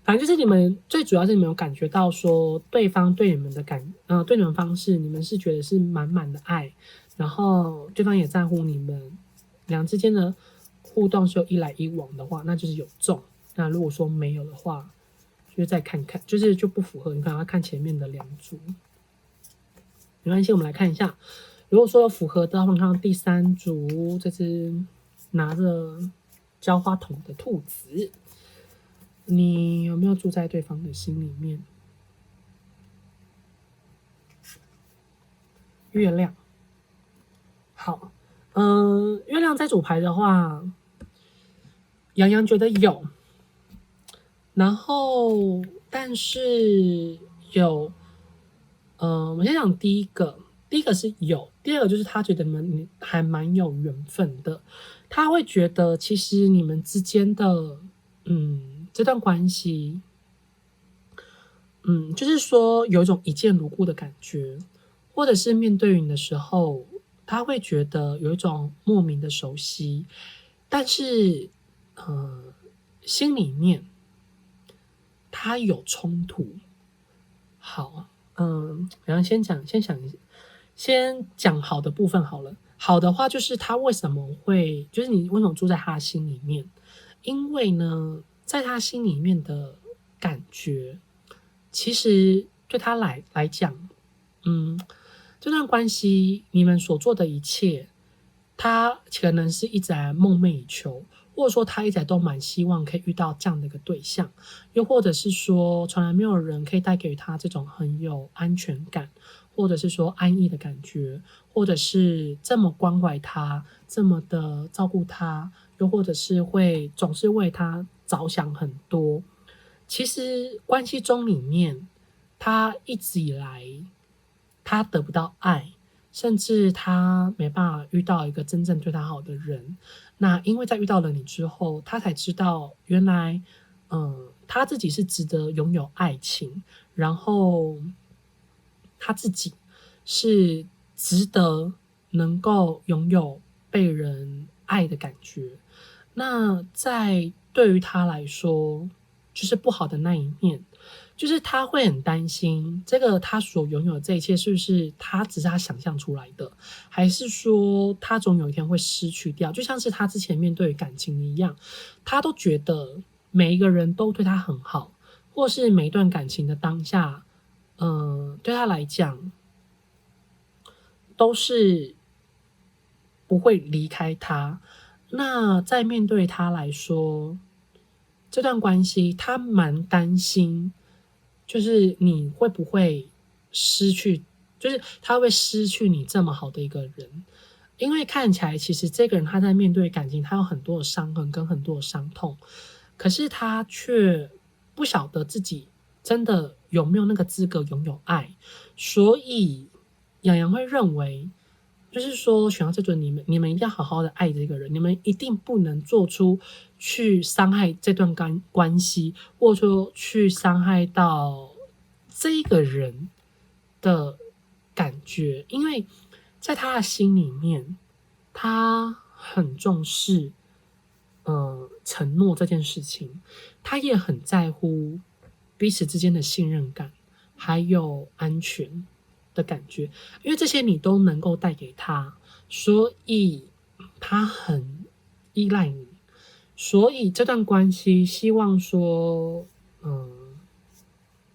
反正就是你们最主要是你们有感觉到说对方对你们的对你们方式，你们是觉得是满满的爱，然后对方也在乎你们俩之间的互动是有一来一往的话，那就是有中。那如果说没有的话，就是再看看，就不符合。你看要看前面的2组，没关系，我们来看一下。如果说有符合的话，我们看到第3组，这只拿着浇花筒的兔子，你有没有住在对方的心里面？月亮，好，月亮这组牌的话，洋洋觉得有，然后但是有，我先讲第一个是有，第2个就是他觉得你们还蛮有缘分的，他会觉得其实你们之间的这段关系，就是说有一种一见如故的感觉，或者是面对你的时候，他会觉得有一种莫名的熟悉，但是心里面他有冲突。好，然后先讲好的部分好了。好的话就是他为什么会，就是你为什么住在他心里面？因为呢，在他心里面的感觉，其实对他来讲，这段关系你们所做的一切，他可能是一直来梦寐以求，或者说他一直都蛮希望可以遇到这样的一个对象，又或者是说从来没有人可以带给他这种很有安全感，或者是说安逸的感觉，或者是这么关怀他，这么的照顾他，又或者是会总是为他着想很多。其实关系中里面，他一直以来他得不到爱，甚至他没办法遇到一个真正对他好的人。那因为在遇到了你之后，他才知道原来，他自己是值得拥有爱情，然后他自己是值得能够拥有被人爱的感觉。那在对于他来说，就是不好的那一面，就是他会很担心，这个他所拥有的这一切是不是他只是他想象出来的，还是说他总有一天会失去掉？就像是他之前面对感情一样，他都觉得每一个人都对他很好，或是每一段感情的当下，对他来讲都是不会离开他。那在面对他来说，这段关系他蛮担心，就是你会不会失去，就是他会失去你这么好的一个人。因为看起来其实这个人他在面对感情，他有很多的伤痕跟很多的伤痛，可是他却不晓得自己真的有没有那个资格拥有爱，所以洋洋会认为，就是说选到这种你们一定要好好的爱这个人，你们一定不能做出去伤害这段关系，或者说去伤害到这个人的感觉，因为在他的心里面，他很重视承诺这件事情，他也很在乎彼此之间的信任感，还有安全的感觉，因为这些你都能够带给他，所以他很依赖你，所以这段关系希望说，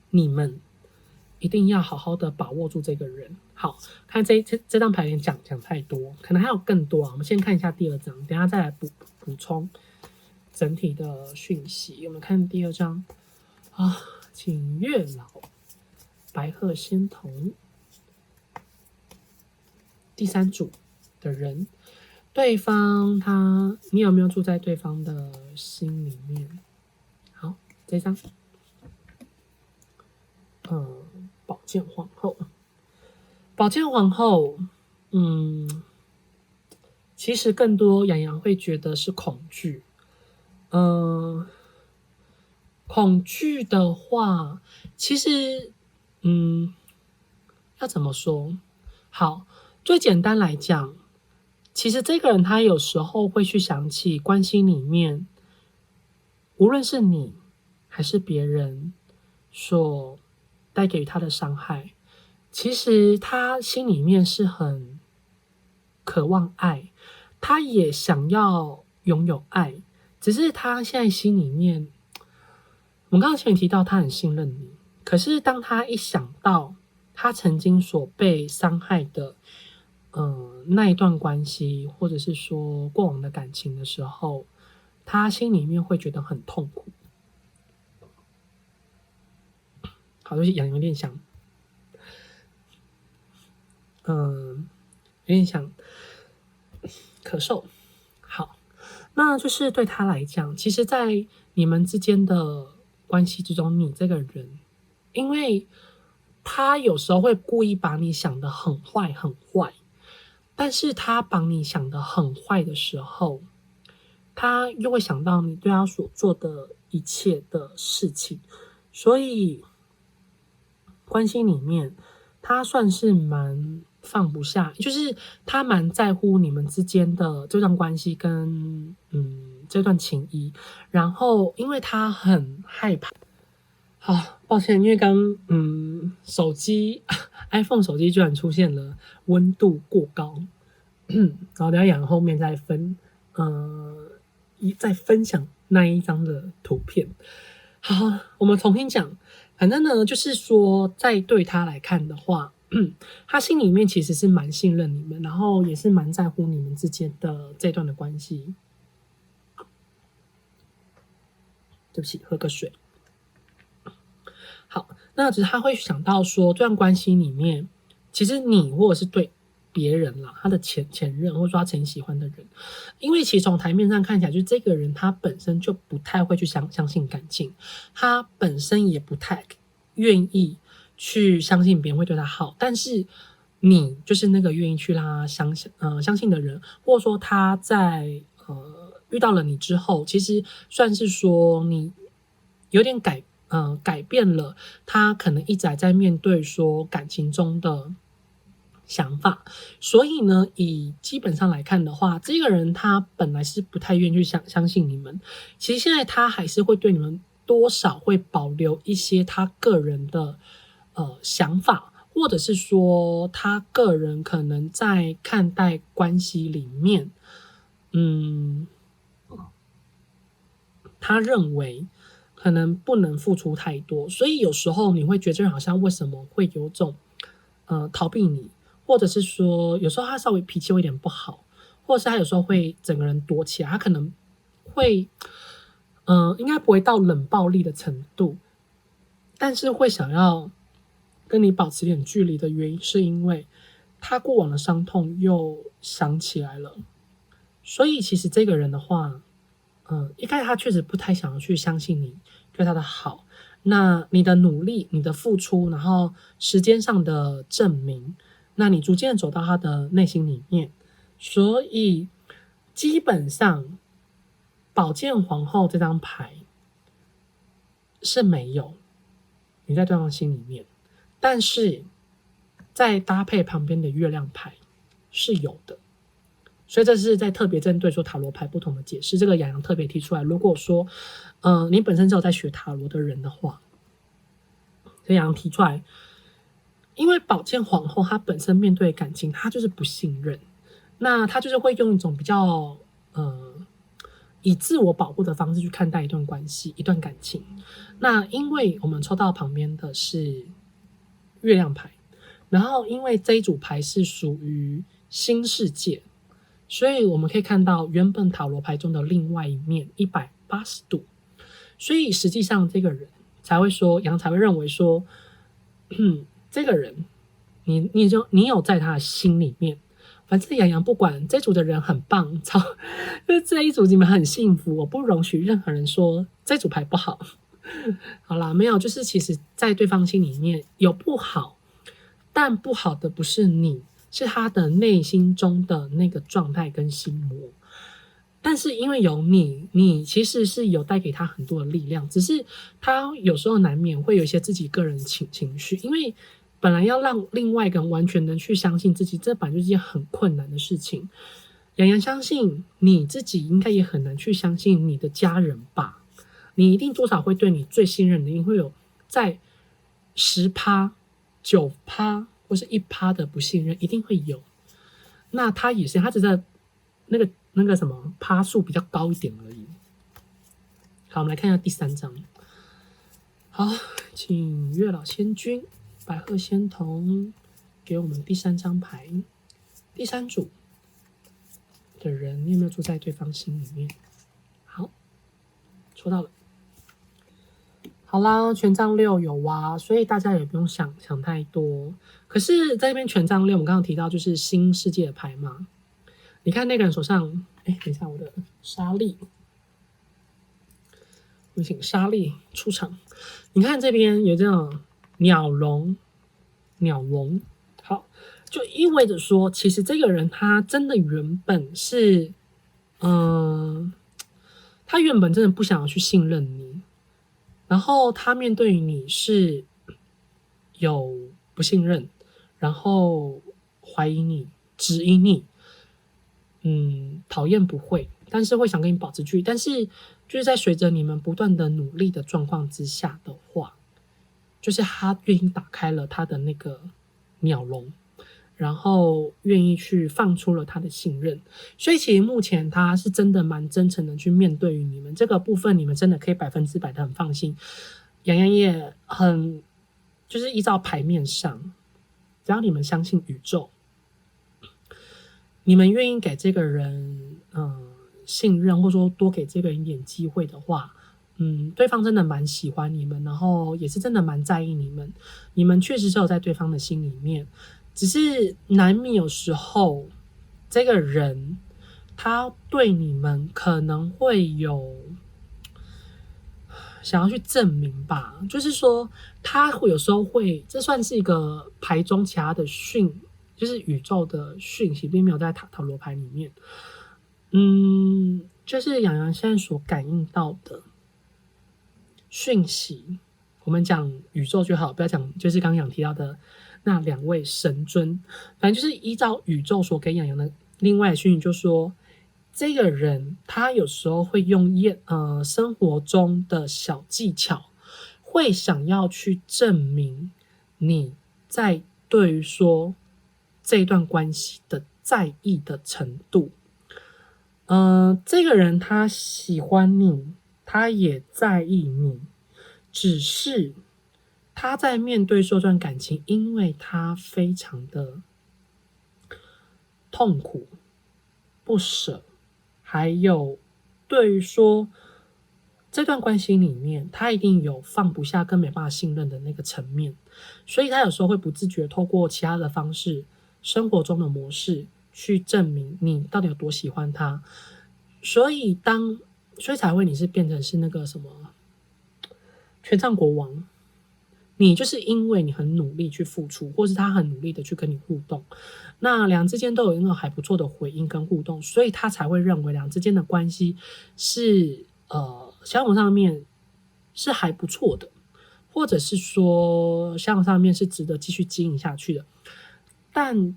你们一定要好好的把握住这个人。好，看这张牌，讲太多，可能还有更多啊。我们先看一下第二张，等一下再来补充整体的讯息。我们看第二张啊，请月老、白鹤仙童，第三组的人，对方你有没有住在对方的心里面？好，这张，宝剑皇后，宝剑皇后，其实更多洋洋会觉得是恐惧，恐惧的话，其实，要怎么说？好，最简单来讲，其实这个人他有时候会去想起关系里面，无论是你还是别人所带给他的伤害，其实他心里面是很渴望爱，他也想要拥有爱，只是他现在心里面，我们刚刚前面提到他很信任你，可是当他一想到他曾经所被伤害的，那一段关系，或者是说过往的感情的时候，他心里面会觉得很痛苦。好，就是有点想，有点想咳嗽。好，那就是对他来讲，其实，在你们之间的关系之中，你这个人，因为他有时候会故意把你想得很坏很坏，但是他把你想得很坏的时候，他又会想到你对他所做的一切的事情，所以关系里面，他算是蛮放不下，就是他蛮在乎你们之间的这段关系跟这段情谊，然后因为他很害怕。好，抱歉，因为刚手机iPhone 手机居然出现了温度过高，然后等一下养后面再再分享那一张的图片。好，我们重新讲，反正呢，就是说，在对他来看的话，他心里面其实是蛮信任你们，然后也是蛮在乎你们之间的这段的关系。对不起，喝个水。好，那只是他会想到说，这段关系里面，其实你或者是对别人啦，他的前任，或者说他曾喜欢的人，因为其实从台面上看起来，就是这个人他本身就不太会去相信感情，他本身也不太愿意去相信别人会对他好，但是你就是那个愿意去让他相信的人，或者说他在遇到了你之后，其实算是说你有点改变了他可能一直在面对说感情中的想法，所以呢，以基本上来看的话，这个人他本来是不太愿意去相信你们，其实现在他还是会对你们多少会保留一些他个人的想法，或者是说他个人可能在看待关系里面，他认为可能不能付出太多，所以有时候你会觉得这人好像为什么会有种逃避你，或者是说有时候他稍微脾气会有点不好，或者是他有时候会整个人躲起来，他可能会应该不会到冷暴力的程度，但是会想要跟你保持点距离的原因，是因为他过往的伤痛又想起来了，所以其实这个人的话。一开始他确实不太想要去相信你对他的好，那你的努力、你的付出，然后时间上的证明，那你逐渐走到他的内心里面，所以基本上宝剑皇后这张牌是没有你在对方心里面，但是再搭配旁边的月亮牌是有的。所以这是在特别针对说塔罗牌不同的解释，这个洋洋特别提出来。如果说，你本身只有在学塔罗的人的话，这洋洋提出来，因为宝剑皇后她本身面对感情，她就是不信任，那她就是会用一种比较以自我保护的方式去看待一段关系、一段感情。那因为我们抽到旁边的是月亮牌，然后因为这一组牌是属于新世界。所以我们可以看到原本塔罗牌中的另外一面180度，所以实际上这个人才会说，杨才会认为说，这个人你有在他的心里面，反正杨洋不管这组的人很棒，就是这一组你们很幸福，我不容许任何人说这组牌不好。好啦，没有，就是其实在对方心里面有不好，但不好的不是你。是他的内心中的那个状态跟心魔，但是因为有你其实是有带给他很多的力量，只是他有时候难免会有一些自己个人情绪，因为本来要让另外一个人完全能去相信自己，这本来就是一件很困难的事情。洋洋相信你自己应该也很难去相信你的家人吧，你一定多少会对你最信任的，一定会有在10%、9%。或是1%的不信任一定会有，那他也是，他只是那个什么趴数比较高一点而已。好，我们来看一下第3张。好，请月老仙君、白鹤仙童给我们第3张牌。第3组的人，你有没有住在对方心里面？好，抽到了。好啦，权杖6有啊，所以大家也不用想太多。可是在这边权杖6，我们刚刚提到就是新世界的牌嘛。你看那个人手上，等一下我的莎莉，我请莎莉出场。你看这边有这种鸟笼，好，就意味着说，其实这个人他真的原本是，他原本真的不想要去信任你。然后他面对你是有不信任，然后怀疑你、质疑你，讨厌不会，但是会想跟你保持距离。但是就是在随着你们不断的努力的状况之下的话，就是他愿意打开了他的那个鸟笼，然后愿意去放出了他的信任，所以其实目前他是真的蛮真诚的去面对于你们这个部分，你们真的可以100%的很放心。洋洋也很就是依照牌面上，只要你们相信宇宙，你们愿意给这个人信任，或者说多给这个人一点机会的话，对方真的蛮喜欢你们，然后也是真的蛮在意你们，你们确实是有在对方的心里面，只是难免有时候这个人他对你们可能会有想要去证明吧，就是说他会有时候会，这算是一个牌中其他的就是宇宙的讯息，并没有在塔罗牌里面。就是洋洋现在所感应到的讯息，我们讲宇宙就好，不要讲就是刚刚提到的那两位神尊，反正就是依照宇宙所给洋洋的另外的讯息，就说这个人他有时候会用生活中的小技巧，会想要去证明你在对于说这一段关系的在意的程度。这个人他喜欢你，他也在意你，只是他在面对这段感情，因为他非常的痛苦、不舍，还有对于说这段关系里面，他一定有放不下跟没办法信任的那个层面，所以他有时候会不自觉透过其他的方式，生活中的模式去证明你到底有多喜欢他，所以才会你是变成是那个什么权杖国王，你就是因为你很努力去付出，或是他很努力的去跟你互动，那两之间都有那种还不错的回应跟互动，所以他才会认为两之间的关系是相处上面是还不错的，或者是说相处上面是值得继续经营下去的。但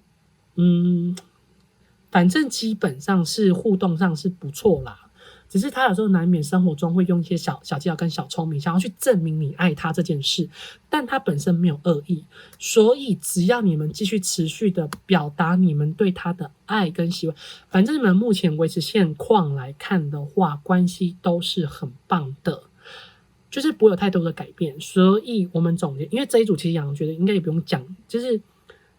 反正基本上是互动上是不错啦。只是他有时候难免生活中会用一些小技巧跟小聪明，想要去证明你爱他这件事，但他本身没有恶意，所以只要你们继续持续的表达你们对他的爱跟喜欢，反正你们目前维持现况来看的话，关系都是很棒的，就是不会有太多的改变。所以我们总结，因为这一组其实洋洋觉得应该也不用讲，就是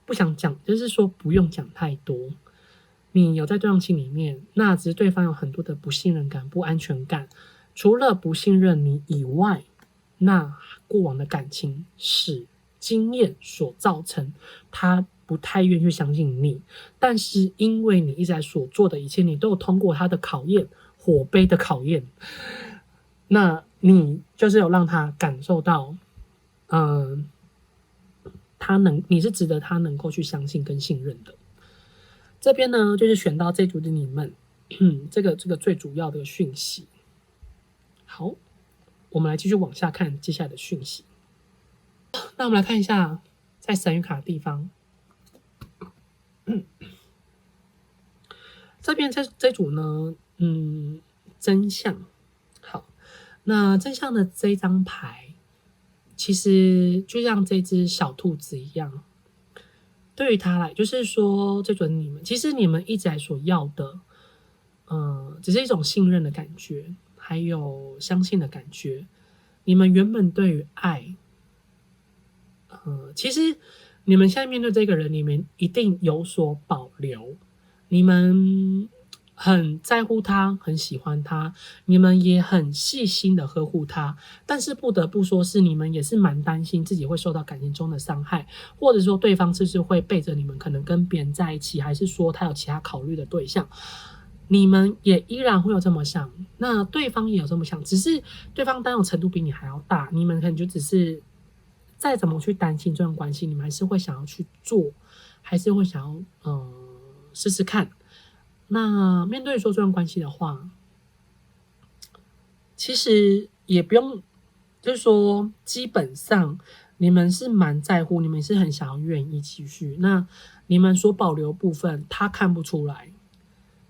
不想讲，就是说不用讲太多。你有在对方心里面，那只是对方有很多的不信任感、不安全感。除了不信任你以外，那过往的感情是经验所造成，他不太愿意去相信你。但是因为你一直在所做的一切，你都有通过他的考验，火杯的考验，那你就是有让他感受到，你是值得他能够去相信跟信任的。这边呢，就是选到这组的你们，这个最主要的讯息。好，我们来继续往下看接下来的讯息。那我们来看一下，在神谕卡的地方，这边这组呢，真相。好，那真相的这一张牌，其实就像这只小兔子一样。对于他来，就是说，这准你们，其实你们一直来所要的，只是一种信任的感觉，还有相信的感觉。你们原本对于爱，其实你们现在面对这个人，你们一定有所保留，你们很在乎他，很喜欢他，你们也很细心的呵护他，但是不得不说是你们也是蛮担心自己会受到感情中的伤害，或者说对方是不是会背着你们可能跟别人在一起，还是说他有其他考虑的对象，你们也依然会有这么想，那对方也有这么想，只是对方担忧程度比你还要大，你们可能就只是再怎么去担心这段关系，你们还是会想要去做，还是会想要试试看。那面对说这段关系的话，其实也不用，就是说基本上你们是蛮在乎，你们是很想要愿意继续。那你们所保留部分，他看不出来。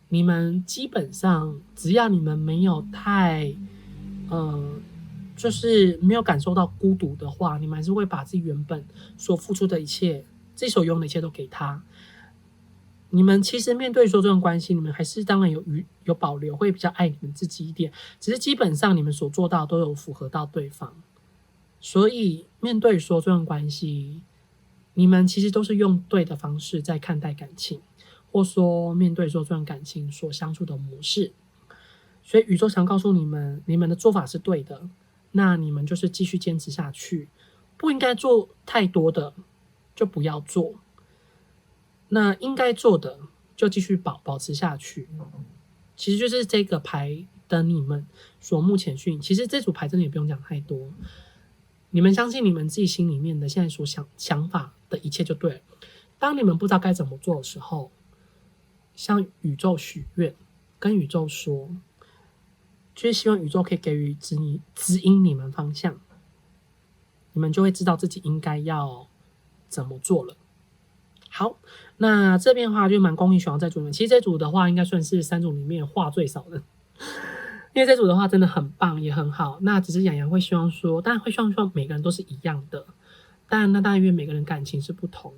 你们基本上只要你们没有太，就是没有感受到孤独的话，你们还是会把自己原本所付出的一切，自己所拥有的一切都给他。你们其实面对说这段关系，你们还是当然有保留，会比较爱你们自己一点。只是基本上你们所做到都有符合到对方，所以面对说这段关系，你们其实都是用对的方式在看待感情，或说面对说这段感情所相处的模式。所以宇宙想告诉你们，你们的做法是对的，那你们就是继续坚持下去，不应该做太多的就不要做，那应该做的就继续保持下去。其实就是这个牌的你们所目前讯，其实这组牌真的也不用讲太多，你们相信你们自己心里面的现在所想法的一切就对了。当你们不知道该怎么做的时候，向宇宙许愿，跟宇宙说，就是希望宇宙可以给予指引你们方向，你们就会知道自己应该要怎么做了。好，那这边的话就蛮恭喜选到这组人，其实这组的话应该算是3组里面话最少的，因为这组的话真的很棒，也很好。那只是洋洋会希望说，当然会希望每个人都是一样的，但那当然因为每个人感情是不同，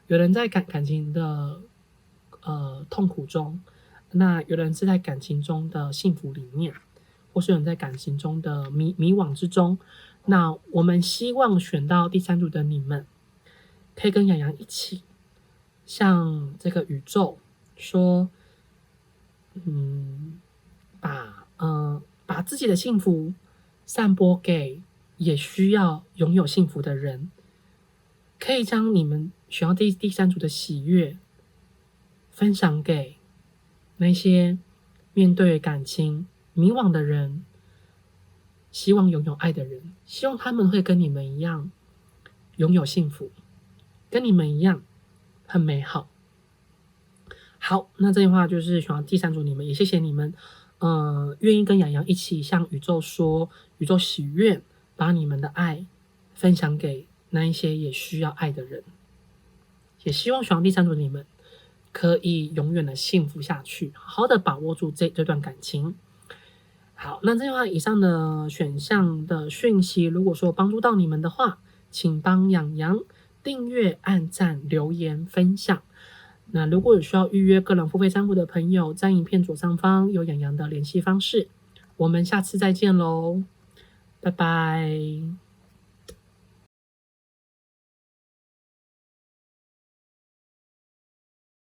有人在感情的痛苦中，那有人是在感情中的幸福里面，或是有人在感情中的迷惘之中。那我们希望选到第3组的你们，可以跟洋洋一起向这个宇宙说，把自己的幸福散播给也需要拥有幸福的人，可以将你们选到第3组的喜悦分享给那些面对感情迷惘的人，希望拥有爱的人，希望他们会跟你们一样拥有幸福，跟你们一样很美好。好，那这句话就是选到第3组你们，也谢谢你们愿意跟洋洋一起向宇宙说，宇宙许愿，把你们的爱分享给那一些也需要爱的人，也希望选到第3组你们可以永远的幸福下去，好好的把握住这段感情。好，那这句话以上的选项的讯息，如果说有帮助到你们的话，请帮洋洋订阅、按赞、留言、分享。那如果有需要预约个人付费占卜的朋友，在影片左上方有洋洋的联系方式。我们下次再见喽，拜拜。